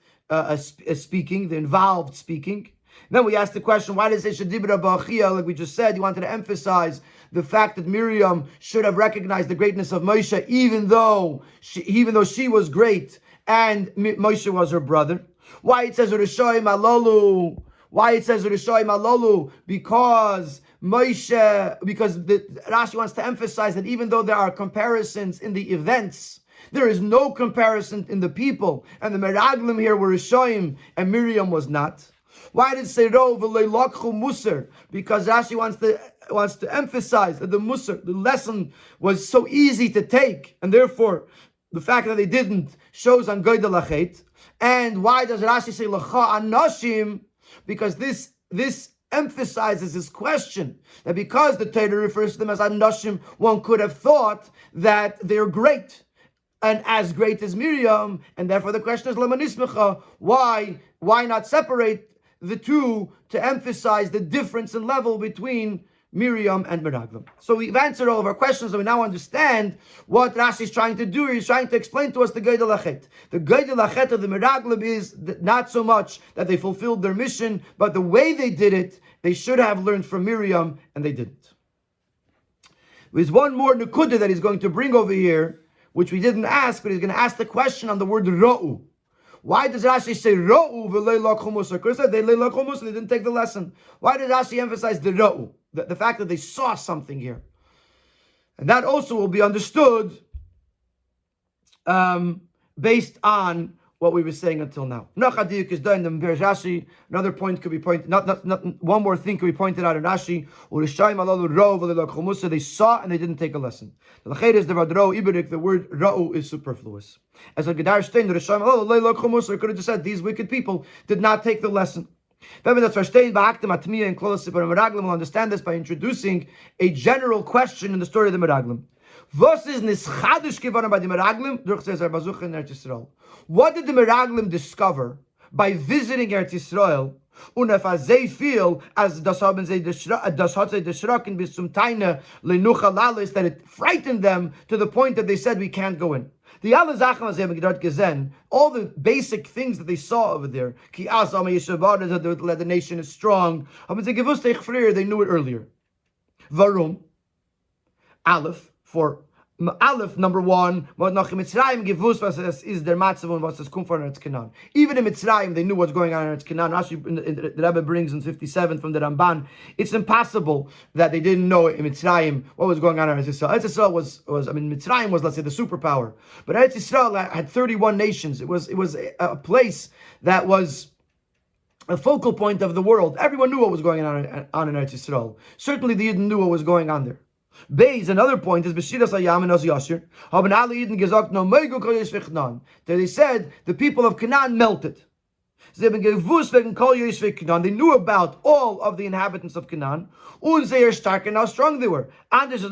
speaking, the involved speaking. Then we asked the question, why does it say Shedibra Ba'achia? Like we just said, he wanted to emphasize the fact that Miriam should have recognized the greatness of Moshe, even though she was great and Moshe was her brother. Why it says Urishayim Alolu? Why it says Urishayim Alolu? Because Rashi wants to emphasize that even though there are comparisons in the events, there is no comparison in the people. And the Meraglim here were Urishayim and Miriam was not. Why did it say Ro v'lei lakchu musar? Because Rashi wants to emphasize that the musar, the lesson, was so easy to take, and therefore the fact that they didn't shows on Goydel Achet. And why does Rashi say Lacha Anashim? Because this emphasizes this question that because the Torah refers to them as Anashim, one could have thought that they're great and as great as Miriam, and therefore the question is Lama Nismecha, why not separate the two to emphasize the difference in level between Miriam and Meraglim? So we've answered all of our questions, and we now understand what Rashi is trying to do. He's trying to explain to us the Goydel Achet. The Goydel Achet of the Meraglim is not so much that they fulfilled their mission, but the way they did it, they should have learned from Miriam, and they didn't. There's one more Nukudah that he's going to bring over here, which we didn't ask, but he's going to ask the question on the word Ro'u. Why does Rashi say Ro'u v'lei lakchu musar? Because they didn't take the lesson. Why did Rashi emphasize the Ro'u? The fact that they saw something here. And that also will be understood based on what we were saying until now. Another point could be pointed. Not one more thing could be pointed out in Rashi. They saw and they didn't take a lesson. The word ra'u is superfluous. As a Gedar Stein, could have just said these wicked people did not take the lesson. And will understand this by introducing a general question in the story of the Meraglim. What did the Meraglim discover by visiting Eretz Yisrael? Und if they feel as das hat sie erschrocken bis zum Teine lenucha lalis, that it frightened them to the point that they said we can't go in. The all the basic things that they saw over there, that the nation is strong, they knew it earlier. Varum, Aleph, for Aleph, number one, even in Mitzrayim, they knew what's going on in Eretz Canaan. Rashi, the Rabbi brings in 57 from the Ramban, it's impossible that they didn't know in Mitzrayim what was going on in Eretz Yisrael. Eretz Yisrael Mitzrayim was, let's say, the superpower. But Eretz Yisrael had 31 nations. It was a place that was a focal point of the world. Everyone knew what was going on in Eretz Yisrael. Certainly the Yidden knew what was going on there. Beis, another point is Beshiras Hayam and Oz Yashir. Haben alle Yidden gesagt, no meigu kol yesh v'Knan. They said the people of Canaan melted. They knew about all of the inhabitants of Canaan. Und sehr stark and how strong they were. Otherwise, there's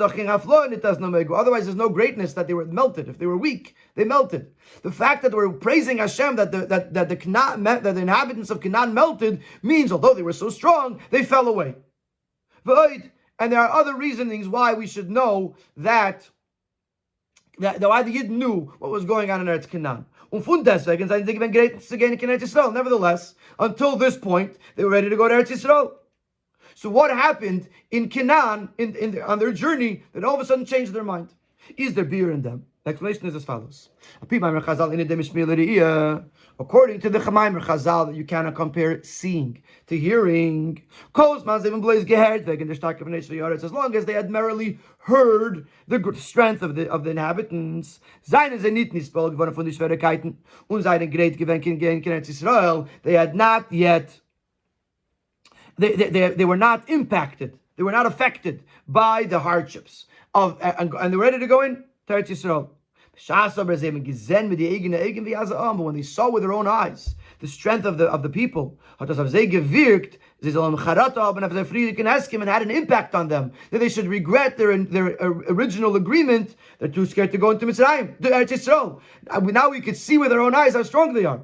no greatness that they were melted. If they were weak, they melted. The fact that we're praising Hashem that the inhabitants of Canaan melted means, although they were so strong, they fell away. And there are other reasonings why we should know that why the Yid knew what was going on in Eretz Canaan. Nevertheless, until this point, they were ready to go to Eretz Yisrael. So what happened in Canaan on their journey that all of a sudden changed their mind? Is there beer in them? The explanation is as follows. According to the Chemaimer Chazal, that you cannot compare seeing to hearing. As long as they had merely heard the strength of the inhabitants. They had not yet, they were not impacted, they were not affected by the hardships and they were ready to go in to Eretz Yisrael. But when they saw with their own eyes the strength of the people, and had an impact on them, that they should regret their original agreement. They're too scared to go into Mitzrayim, to Eretz Yisrael. Now we could see with our own eyes how strong they are.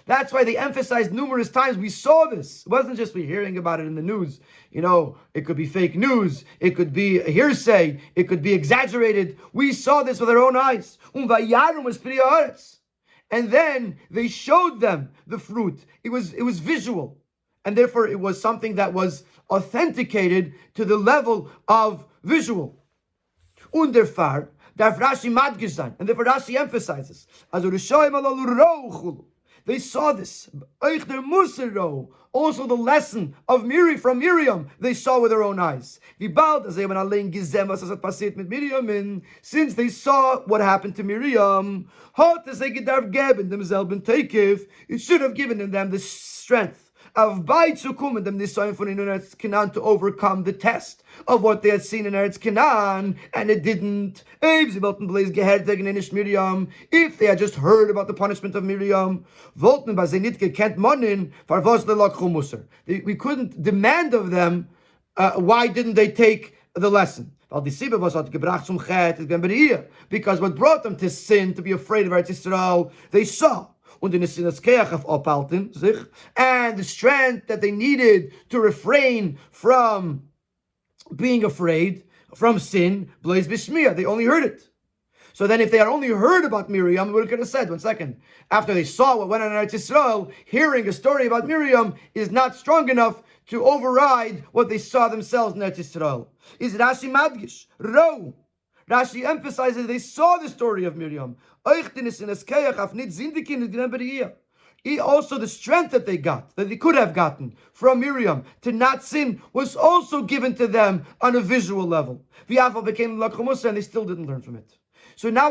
That's why they emphasized numerous times. We saw this. It wasn't just we hearing about it in the news. It could be fake news. It could be a hearsay. It could be exaggerated. We saw this with our own eyes. And then they showed them the fruit. It was visual. And therefore it was something that was authenticated to the level of visual. Und therefore Rashi madgish sein. And therefore Rashi emphasizes. They saw this. Also the lesson of from Miriam, they saw with their own eyes. Since they saw what happened to Miriam, it should have given them the strength of to overcome the test of what they had seen in Eretz Canaan, and it didn't. If they had just heard about the punishment of Miriam, we couldn't demand of them why didn't they take the lesson. Because what brought them to sin, to be afraid of Eretz Yisrael, they saw. And the strength that they needed to refrain from being afraid, from sin, they only heard it. So then if they had only heard about Miriam, we could have said, 1 second, after they saw what went on in Eretz Yisrael, hearing a story about Miriam is not strong enough to override what they saw themselves in Eretz Yisrael. Is Rashi Madgish? Ro. Rashi emphasizes they saw the story of Miriam. Also, the strength that they got, that they could have gotten from Miriam to not sin, was also given to them on a visual level. V'afal became l'chumusa, and they still didn't learn from it. So now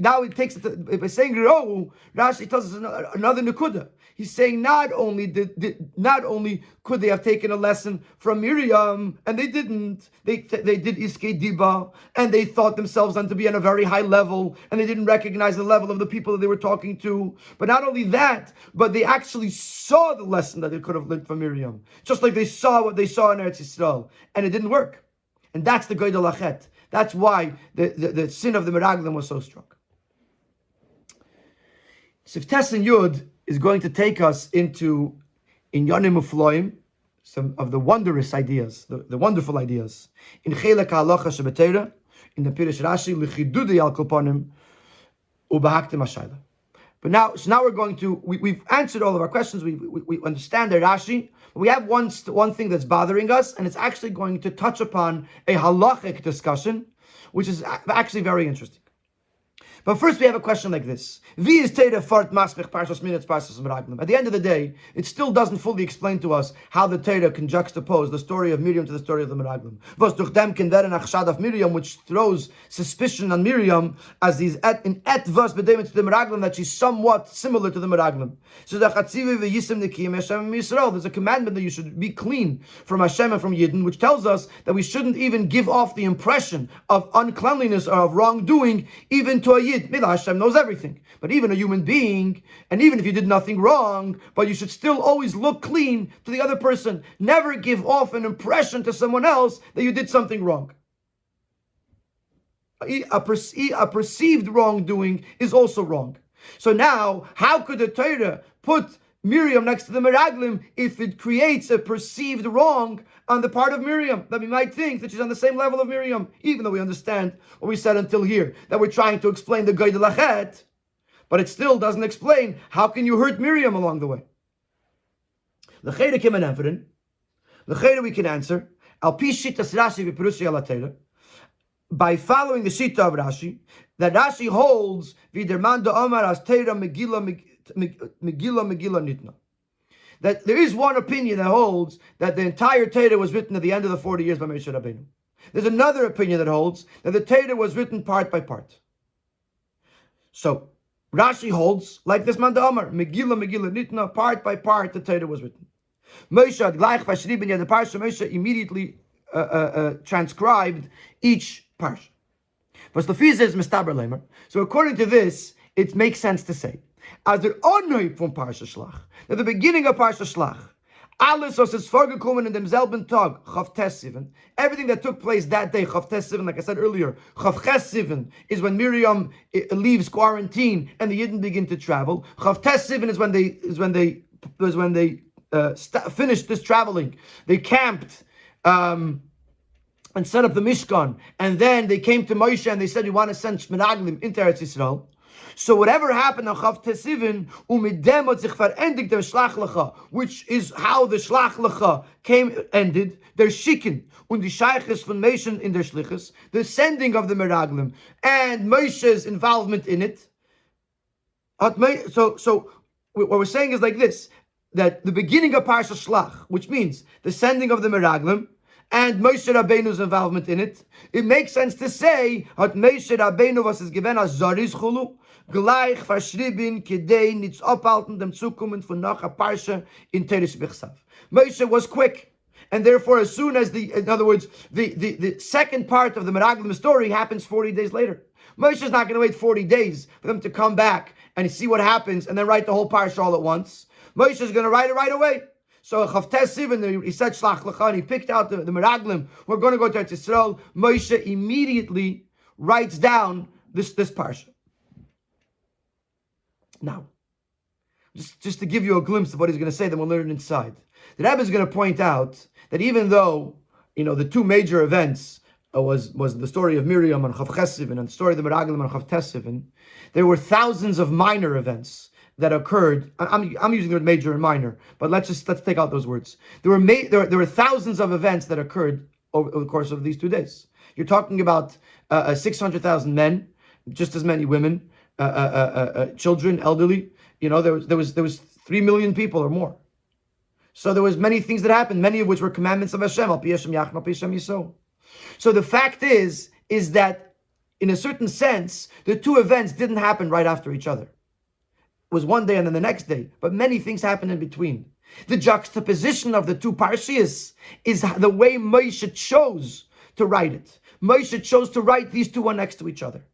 now it takes it by saying Rashi tells us another nekuda. He's saying not only could they have taken a lesson from Miriam, and they didn't. They did iskei diba, and they thought themselves on to be on a very high level, and they didn't recognize the level of the people that they were talking to. But not only that, but they actually saw the lesson that they could have learned from Miriam, just like they saw what they saw in Eretz Yisrael, and it didn't work. And that's the Goy de Lachet. That's why the sin of the Meraglim was so strong. Siftes and Yud is going to take us into Inyanim Ufloim, some of the wondrous ideas, the wonderful ideas. In Chelek HaHalacha Shebetera, in the Pirish Rashi, L'chidudei al Koponim, Ubahaktim HaShayla. But now we're going to, we've answered all of our questions, we understand the Rashi, but we have one thing that's bothering us, and it's actually going to touch upon a halachic discussion, which is actually very interesting. But first we have a question like this. At the end of the day, it still doesn't fully explain to us how the Torah can juxtapose the story of Miriam to the story of the Meraglim. Miriam, which throws suspicion on Miriam as these to the Meraglim, that she's somewhat similar to the Meraglim. So there's a commandment that you should be clean from Hashem and from Yidden, which tells us that we shouldn't even give off the impression of uncleanliness or of wrongdoing even to a Yid. Hashem knows everything, but even a human being, and even if you did nothing wrong, but you should still always look clean to the other person. Never give off an impression to someone else that you did something wrong. A perceived wrongdoing is also wrong. So now, how could the Torah put Miriam next to the Meraglim if it creates a perceived wrong on the part of Miriam, that we might think that she's on the same level of Miriam, even though we understand what we said until here, that we're trying to explain the Goy de Lachet, but it still doesn't explain how can you hurt Miriam along the way. L'cheda kim an enferen. L'cheda we can answer al pi shitas Rashi v'perushi al Torah, by following the shita of Rashi, that Rashi holds v'derman da Omar as Torah Megillah Nitna. That there is one opinion that holds that the entire Torah was written at the end of the 40 years by Moshe Rabbeinu. There's another opinion that holds that the Torah was written part by part. So Rashi holds like this man Amar, Megillah Nitna, part by part the Torah was written. Moshe the parsha Moshe immediately transcribed each parsha. But the Fiza is Mistaber Lemer. So according to this, it makes sense to say, as der Onheib from Parsha Shelach, at the beginning of Parsha Shelach, alles was es vorgekommen in demselben Tag, Chav Tes Sivan, everything that took place that day, Chav Tes Sivan, like I said earlier, Chav Ches Sivan is when Miriam leaves quarantine and the Yidden begin to travel. Chav Tes Sivan is when they finished this traveling. They camped and set up the Mishkan, and then they came to Moshe and they said, we want to send Meraglim into Eretz Yisrael. So whatever happened on Chav Tesivin, umidem hat sich verendigt der Shlach Lecha, which is how the Shlach Lecha ended, der Shikin, und die Sheiches von Moshe in der Shlichus, the sending of the Meraglim, and Moshe's involvement in it. So what we're saying is like this, that the beginning of Parsha Shlach, which means the sending of the Meraglim, and Moshe Rabbeinu's involvement in it, it makes sense to say, hat Moshe Rabbeinu was es given as Zariz Chulu, gleich verschrieben, kedei nitz ophalten dem Zukommen von nach a Parsha in Teres Bichsav. Moshe was quick, and therefore as soon as in other words, the second part of the Meraglim story happens 40 days later. Moshe's not going to wait 40 days for them to come back and see what happens and then write the whole Parsha all at once. Moshe's going to write it right away. So Chav Tes Sivan, he said Shlach Lecha, and he picked out the Meraglim. We're going to go to Eretz Yisrael. Moshe immediately writes down this parsha. Now, just to give you a glimpse of what he's going to say, then we'll learn it inside. The Rebbe is going to point out that even though the two major events was the story of Miriam on Chav Ches Sivan and the story of the Meraglim on Chav Tes Sivan, there were thousands of minor events that occurred. I'm using the word major and minor, but let's take out those words. There were thousands of events that occurred over the course of these 2 days. You're talking about 600,000 men, just as many women, children, elderly. There was 3 million people or more. So there was many things that happened, many of which were commandments of Hashem. Al pi Hashem yachnu, al pi Hashem yisrael. So the fact is that in a certain sense, the two events didn't happen right after each other. It was one day and then the next day, but many things happened in between. The juxtaposition of the two parshiyos is the way Moshe chose to write it. Moshe chose to write these two one next to each other.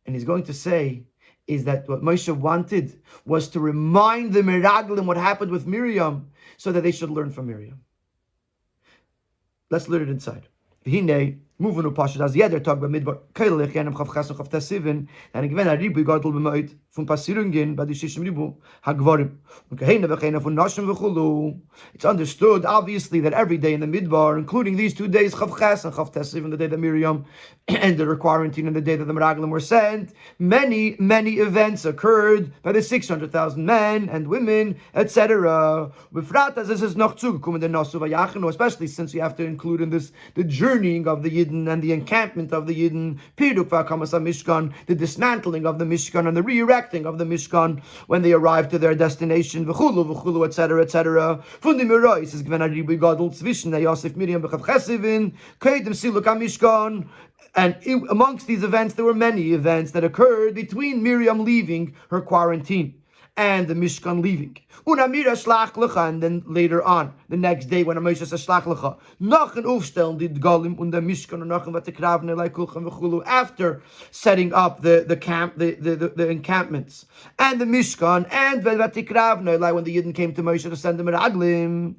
And he's going to say is that what Moshe wanted was to remind the Meraglim what happened with Miriam so that they should learn from Miriam. Let's learn it inside. Moving to Pashat as jeder Tag bei Midbar Chelek jenem Chavchas und Chavtesiven and gewinn a Ribu Gadol b'Moed von Passierungen bei die Shishim Ribu Hagvarim und Keheina v'Cheina von Nashim v'Chulu. It's understood obviously that every day in the Midbar, including these 2 days Chavchas and Chavtesiven, the day that Miriam ended her quarantine and the day that the Meraglim were sent, many events occurred by the 600,000 men and women, etc. Befrat as this is noch zugekommen den Nasu v'Yachenu, especially since you have to include in this the journeying of the Yidden and the encampment of the Yidden, Piruk v'Hakamas HaMishkan, the dismantling of the Mishkan and the re-erecting of the Mishkan when they arrived to their destination, v'chulu, etc. Von dem Mirais is given a Ribu Gadol zwischen Yosef, Miriam, v'Chavchesivin, Kedem Siluk HaMishkan. And amongst these events, there were many events that occurred between Miriam leaving her quarantine and the Mishkan leaving. Unamira Shelach lecha, and then later on, the next day when Moshe says Shelach lecha, Nachen aufstellen die Galim und der Mishkan und Nachen vatikravne leikulchem v'chulu, after setting up the camp, the encampments and the Mishkan and vatikravne, like when the Yidden came to Moshe to send them Meraglim.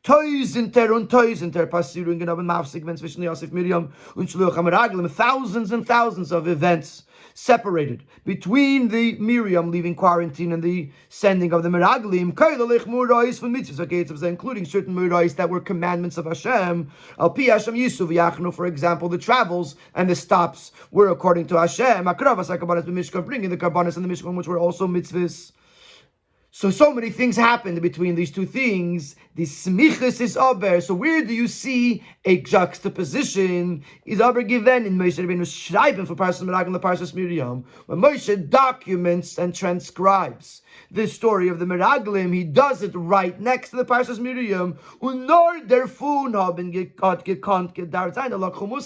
Tausender Passierungen haben Mafsegments zwischen Yosef, Miriam und Shluch HaMeraglim, thousands and thousands of events separated between the Miriam leaving quarantine and the sending of the Meraglim, including certain murais that were commandments of Hashem. Al pi Hashem Yisuv Yachnu, for example, the travels and the stops were according to Hashem. Bringing the karbanos and the Mishkan, which were also mitzvahs. So many things happened between these two things. The smichus is aber. So where do you see a juxtaposition? Is aber given in Moshe Rabbeinu's schreiben for Parshas Meraglim and the Parshas Miriam. When Moshe documents and transcribes the story of the Meraglim, he does it right next to the Parshas Miriam.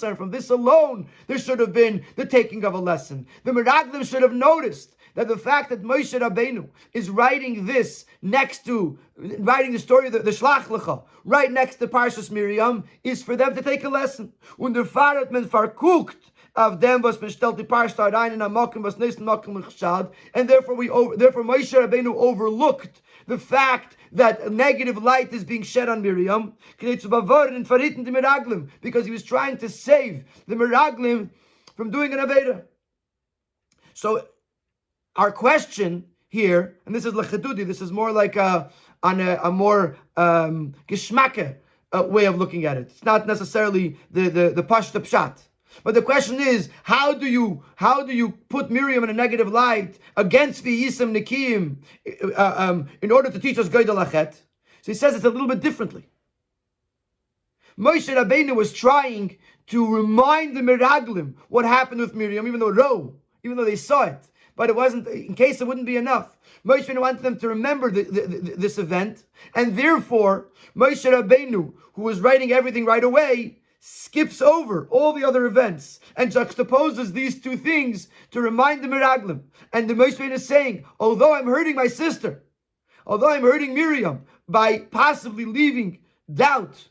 And from this alone, there should have been the taking of a lesson. The Meraglim should have noticed that the fact that Moshe Rabbeinu is writing this next to, writing the story of the Shelach Lecha, right next to Parshas Miriam, is for them to take a lesson. Und der Fahrt men verguckt of them was bestellt die Parshas rein in a Mokim was nächsten Mokim Chashad, and therefore Moshe Rabbeinu overlooked the fact that negative light is being shed on Miriam, because he was trying to save the Meraglim from doing an Aveda. So our question here, and this is lechedudi, this is more like a more geschmacke way of looking at it. It's not necessarily the pashta pshat. But the question is, how do you put Miriam in a negative light against v'yisam nikiyim in order to teach us Goydel Achet? So he says it a little bit differently. Moshe Rabbeinu was trying to remind the Meraglim what happened with Miriam, even though they saw it. But it wasn't, in case it wouldn't be enough. Moshe wanted them to remember this event, and therefore Moshe Rabbeinu, who was writing everything right away, skips over all the other events and juxtaposes these two things to remind the Meraglim. And the Moshe Rabbeinu is saying, although I'm hurting my sister, although I'm hurting Miriam by possibly leaving doubt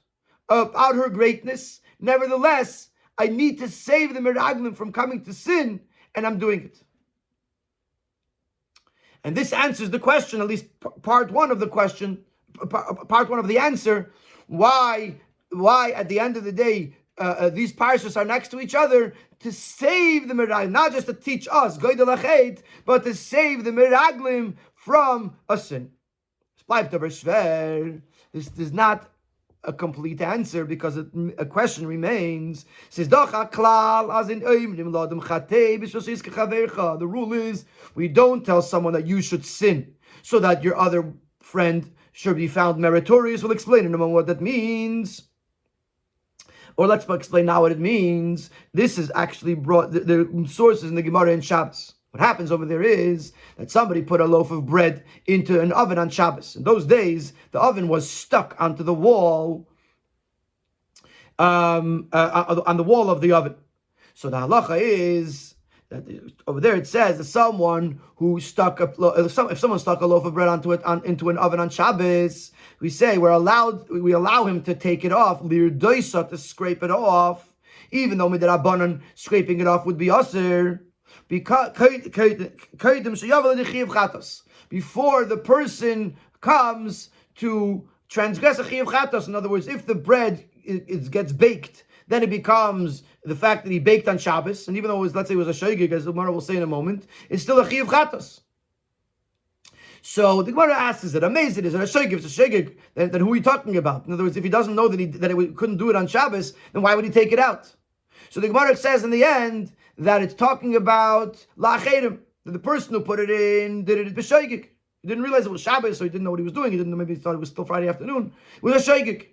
about her greatness, nevertheless, I need to save the Meraglim from coming to sin, and I'm doing it. And this answers the question, at least part one of the question, part one of the answer, why at the end of the day, these parshas are next to each other, to save the Meraglim, not just to teach us, Goydel Achet, but to save the Meraglim from a sin. This is not a complete answer, because a question remains. The rule is, we don't tell someone that you should sin so that your other friend should be found meritorious. We'll explain in a moment what that means. Or let's explain now what it means. This is actually brought, the sources in the Gemara in Shabbos. What happens over there is that somebody put a loaf of bread into an oven on Shabbos. In those days, the oven was stuck onto the wall, on the wall of the oven. So the halacha is that over there it says that someone who stuck if someone stuck a loaf of bread into an oven on Shabbos, we say we allow him to take it off, lirdoisa, to scrape it off, even though midrabanan scraping it off would be aser, because before the person comes to transgress a chiyuv chatos. In other words, if the bread gets baked, then it becomes the fact that he baked on Shabbos, and even though let's say it was a shogeg, as the Gemara will say in a moment, it's still a chiyuv chatos. So the Gemara asks, is it amazing? Is it a shogeg? If it's a shogeg, then who are we talking about? In other words, if he doesn't know that he couldn't do it on Shabbos, then why would he take it out? So the Gemara says in the end that it's talking about la'acherim, that the person who put it in did it b'shogeg. He didn't realize it was Shabbos, so he didn't know what he was doing. He didn't know, maybe he thought it was still Friday afternoon. It was a shogeg.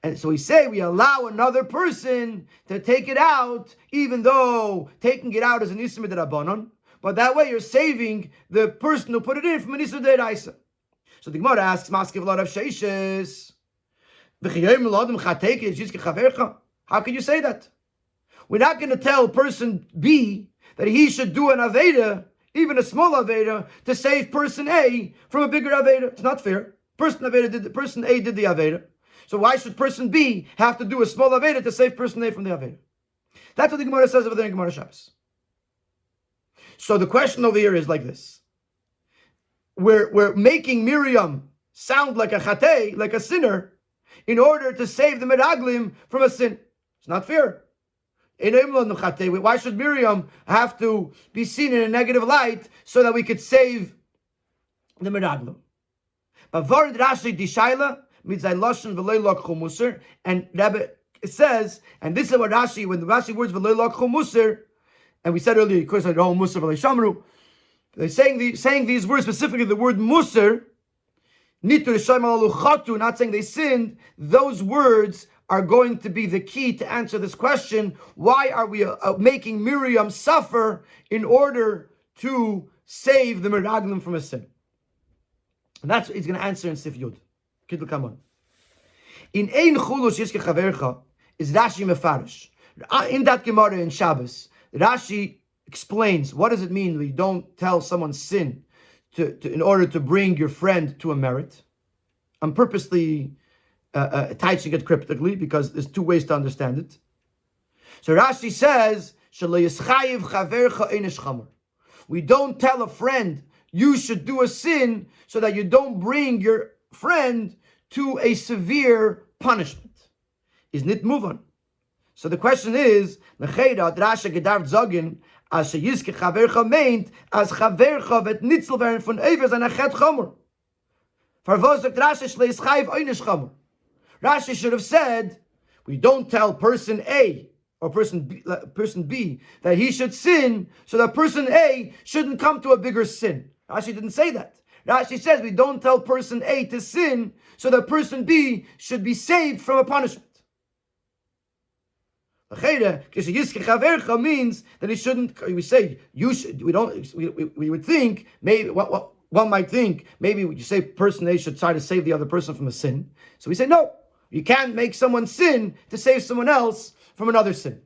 And so we say we allow another person to take it out, even though taking it out is an isur d'Rabbanan, but that way you're saving the person who put it in from an isur d'Oraisa. So the Gemara asks, Maskiv lot of sheishes, how can you say that? We're not going to tell person B that he should do an Aveda, even a small Aveda, to save person A from a bigger Aveda. It's not fair. Person A did the Aveda. So why should person B have to do a small Aveda to save person A from the Aveda? That's what the Gemara says over there in Gemara Shabbos. So the question over here is like this. We're making Miriam sound like a chatei, like a sinner, in order to save the Meraglim from a sin. It's not fair. Why should Miriam have to be seen in a negative light so that we could save the Meraglim? But Varid Rashi Dishaila, and Rabbi says, and this is what Rashi, when the Rashi words musar, and we said earlier, of course, musar they're saying these words, specifically the word musar, not saying they sinned. Those words are going to be the key to answer this question: why are we making Miriam suffer in order to save the Meraglim from a sin? And that's what he's going to answer in Sif Yud. Kittel Kamon. In ein chulus yiske chavercha is Rashi mefarish. In that Gemara in Shabbos, Rashi explains what does it mean when you don't tell someone's sin in order to bring your friend to a merit. I'm purposely typing it cryptically because there's two ways to understand it. So Rashi says, we don't tell a friend you should do a sin so that you don't bring your friend to a severe punishment. Is nit move on. So the question is, Mecheda Rasha gedarf zogen as she yiske chavercha meint as chavercha vet nitzel werden von evers an achet chomer. For was sagt Rashi shleis chayv einish chomer. Rashi should have said, we don't tell person A or person B that he should sin so that person A shouldn't come to a bigger sin. Rashi didn't say that. Rashi says we don't tell person A to sin so that person B should be saved from a punishment. Means that he shouldn't. We say you should. We don't. We would think maybe what one might think maybe you say person A should try to save the other person from a sin. So we say no. You can't make someone sin to save someone else from another sin.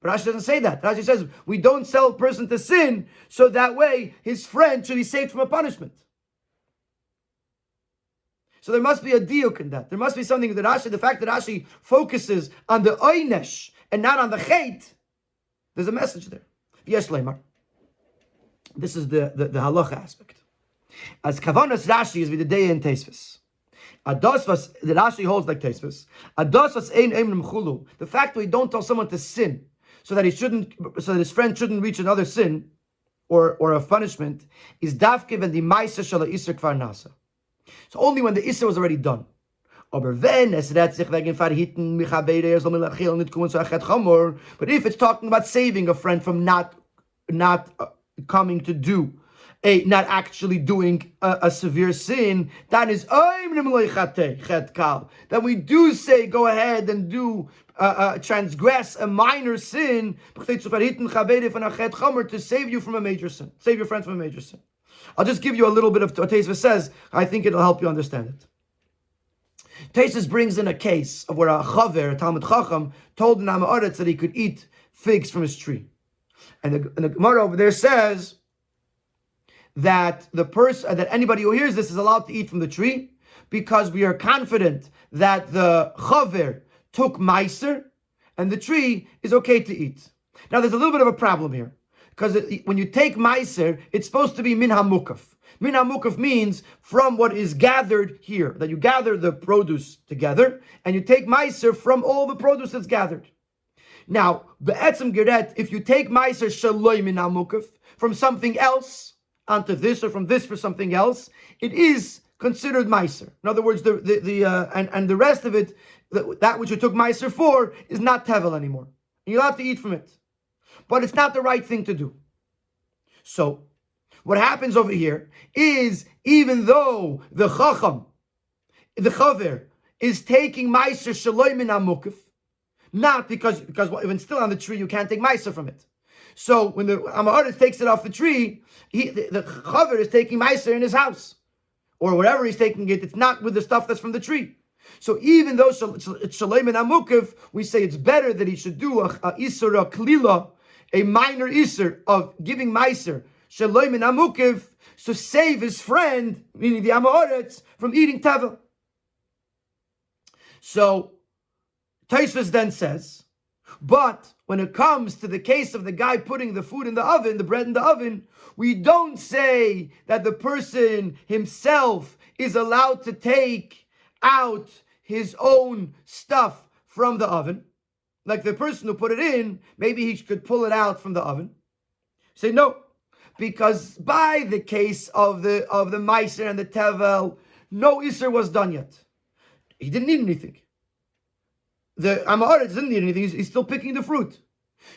But Rashi doesn't say that. Rashi says we don't tell a person to sin so that way his friend should be saved from a punishment. So there must be a diuk in that. There must be something that Rashi, the fact that Rashi focuses on the oynesh and not on the chait, there's a message there. Yes, Leimar. This is the halacha aspect. As kavanas Rashi is with the day in Teisvis. Ados was the Rashi holds like Teisvis. Ados was ein emrim chulu. The fact that we don't tell someone to sin so that his friend shouldn't reach another sin or a punishment is dafke when the ma'aser shel ha'isur kvar nasa. So only when the Isser was already done. But if it's talking about saving a friend from not coming to do not actually doing a severe sin, that is that we do say go ahead and do transgress a minor sin to save you from a major sin, save your friend from a major sin. I'll just give you a little bit of what Tosfos says. I think it'll help you understand it. Tosfos brings in a case of where a chaver, a Talmud Chacham, told an Amaretz that he could eat figs from his tree. And the Gemara over there says that that anybody who hears this is allowed to eat from the tree because we are confident that the chaver took meiser and the tree is okay to eat. Now there's a little bit of a problem here because when you take meiser, it's supposed to be min hamukaf. Min hamukaf means from what is gathered here, that you gather the produce together and you take meiser from all the produce that's gathered. Now, be'etzem geret, if you take meiser shaloi min hamukaf from something else onto this or from this for something else, it is considered meiser. In other words, the rest of it, that which you took meiser for, is not tevel anymore. You're allowed to eat from it, but it's not the right thing to do. So, what happens over here is even though the chacham, the chaver, is taking meiser shaloi min hamukaf, not because when still on the tree you can't take meiser from it. So when the Amaretz takes it off the tree, the chaver is taking meiser in his house, or wherever he's taking it. It's not with the stuff that's from the tree. So even though it's shaloi min hamukaf, we say it's better that he should do a isur, a klila, a minor isur of giving meiser shaloi min hamukaf, to save his friend, meaning the Amaretz, from eating tevel. So Tosfos then says, but when it comes to the case of the guy putting the food in the oven, the bread in the oven, we don't say that the person himself is allowed to take out his own stuff from the oven. Like the person who put it in, maybe he could pull it out from the oven. Say no, because by the case of the meiser and the tevel, no iser was done yet. He didn't need anything. The Amaretz didn't need anything. He's still picking the fruit.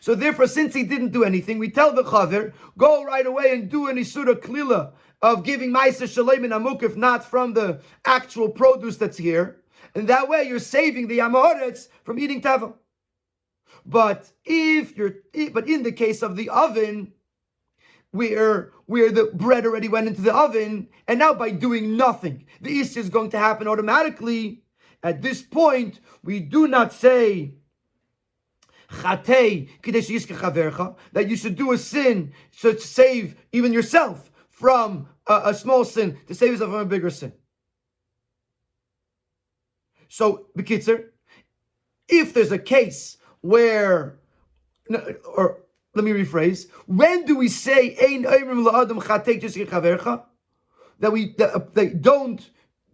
So therefore, since he didn't do anything, we tell the chaver, go right away and do an isura klila of giving meiser shaloi min hamukaf, not from the actual produce that's here. And that way you're saving the Amaretz from eating tevel. But in the case of the oven, where the bread already went into the oven, and now by doing nothing, the isur is going to happen automatically. At this point, we do not say that you should do a sin to save even yourself from a small sin, to save yourself from a bigger sin. So, b'kitzer, if there's a case where, or let me rephrase, when do we say that they don't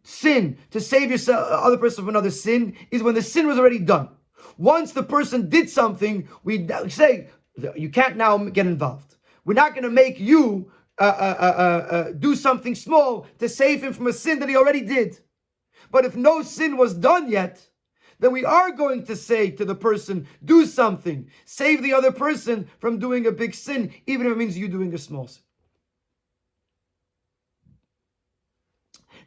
sin to save yourself, other person from another sin, is when the sin was already done. Once the person did something, we say you can't now get involved. We're not going to make you do something small to save him from a sin that he already did. But if no sin was done yet, then we are going to say to the person, do something, save the other person from doing a big sin, even if it means you doing a small sin.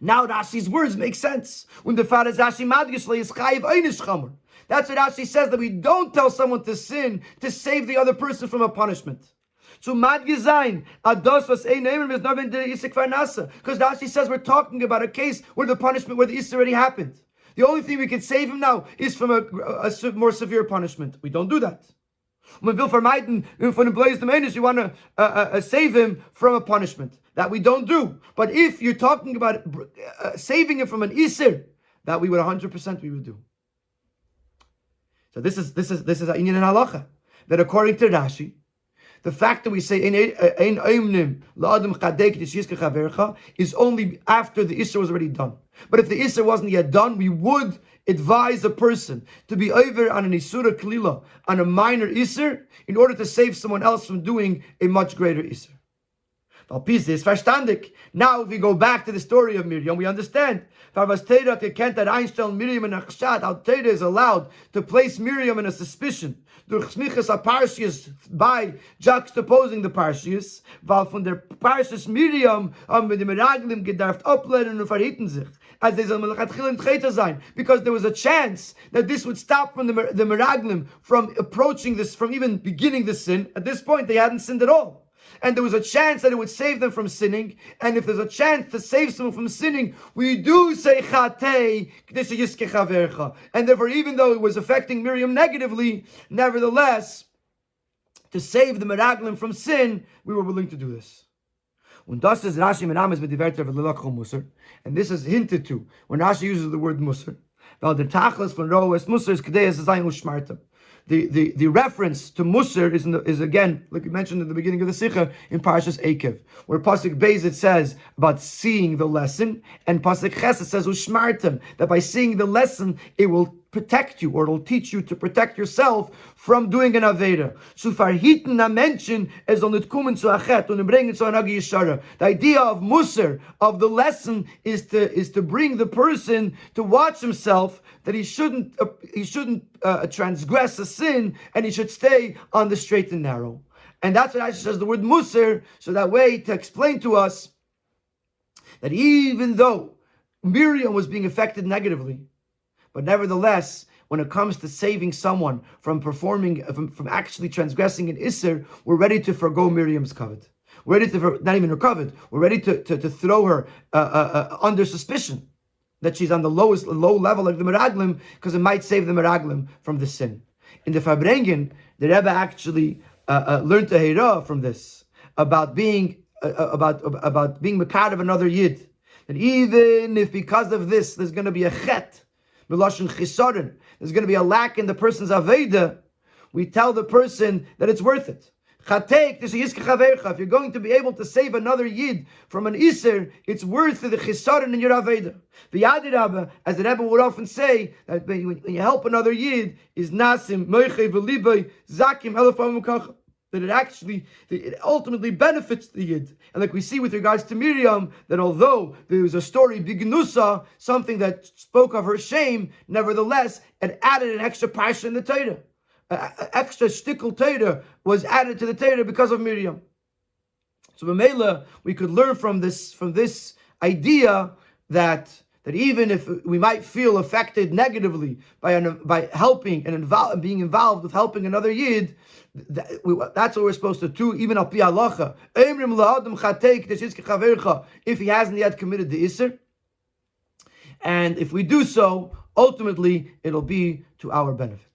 Now Rashi's words make sense. When the father Rashi madgislei is chayiv einish chamer. That's what Rashi says, that we don't tell someone to sin to save the other person from a punishment. So madgizayin ados was ein neimer is not in the isik farnasa, because Rashi says we're talking about a case where the punishment, where the isur already happened. The only thing we can save him now is from a more severe punishment. We don't do that. When you want to save him from a punishment. That we don't do. But if you're talking about saving him from an isir, that we would 100% we would do. So this is a inyan in halacha, that according to Rashi, the fact that we say is only after the isser was already done. But if the isser wasn't yet done, we would advise a person to be over on an isura klila, on a minor isser, in order to save someone else from doing a much greater isser. Now, if we go back to the story of Miriam, we understand how Teda is allowed to place Miriam in a suspicion by juxtaposing the Parshias, weil von der Parshas Miriam mit dem Meraglim gedarft ablehnen und verhitten sich. As they sein, because there was a chance that this would stop from the Meraglim from approaching this, from even beginning the sin. At this point, they hadn't sinned at all. And there was a chance that it would save them from sinning. And if there's a chance to save someone from sinning, we do say chatei. And therefore, even though it was affecting Miriam negatively, nevertheless, to save the Meraglim from sin, we were willing to do this. And this is hinted to when Rashi uses the word musar. The reference to Musar is again, like we mentioned at the beginning of the Sikha, in Parashas Ekev, where Pasuk Beis it says about seeing the lesson, and Pasuk Ches it says Ushmartem, that by seeing the lesson it will protect you, or it'll teach you to protect yourself from doing an Aveda. So Farhiten na Menschen es soll nicht kommen zu Achet und bringen zu Anagi Yeshara. The idea of Musar, of the lesson, is to bring the person to watch himself, that he shouldn't transgress a sin, and he should stay on the straight and narrow. And that's what Rashi says the word Musar, so that way to explain to us that even though Miriam was being affected negatively, but nevertheless, when it comes to saving someone from from actually transgressing an Isser, we're ready to forgo Miriam's covet. We're ready to, not even her covet, we're ready to throw her under suspicion that she's on the low level of the Meraglim, because it might save the Meraglim from the sin. In the Farbrengen, the Rebbe actually learned a Heira from this, about being Mekad of another Yid. That even if because of this there's going to be a Chet, there's going to be a lack in the person's Aveda, we tell the person that it's worth it. If you're going to be able to save another Yid from an Iser, it's worth the Chisaron in your Aveda. The Yadir as the Rebbe would often say, that when you help another Yid, is Nasim, Moiche, Velibay, Zakim, Elefam Mukach. That it ultimately benefits the Yid. And like we see with regards to Miriam, that although there was a story, Bignusa, something that spoke of her shame, nevertheless, it added an extra parsha in the Torah. Extra shtickle Torah was added to the Torah because of Miriam. So B'meila, we could learn from this idea that even if we might feel affected negatively by helping and being involved with helping another Yid, that's what we're supposed to do, even al pi halacha. If he hasn't yet committed the Isser, and if we do so, ultimately it'll be to our benefit.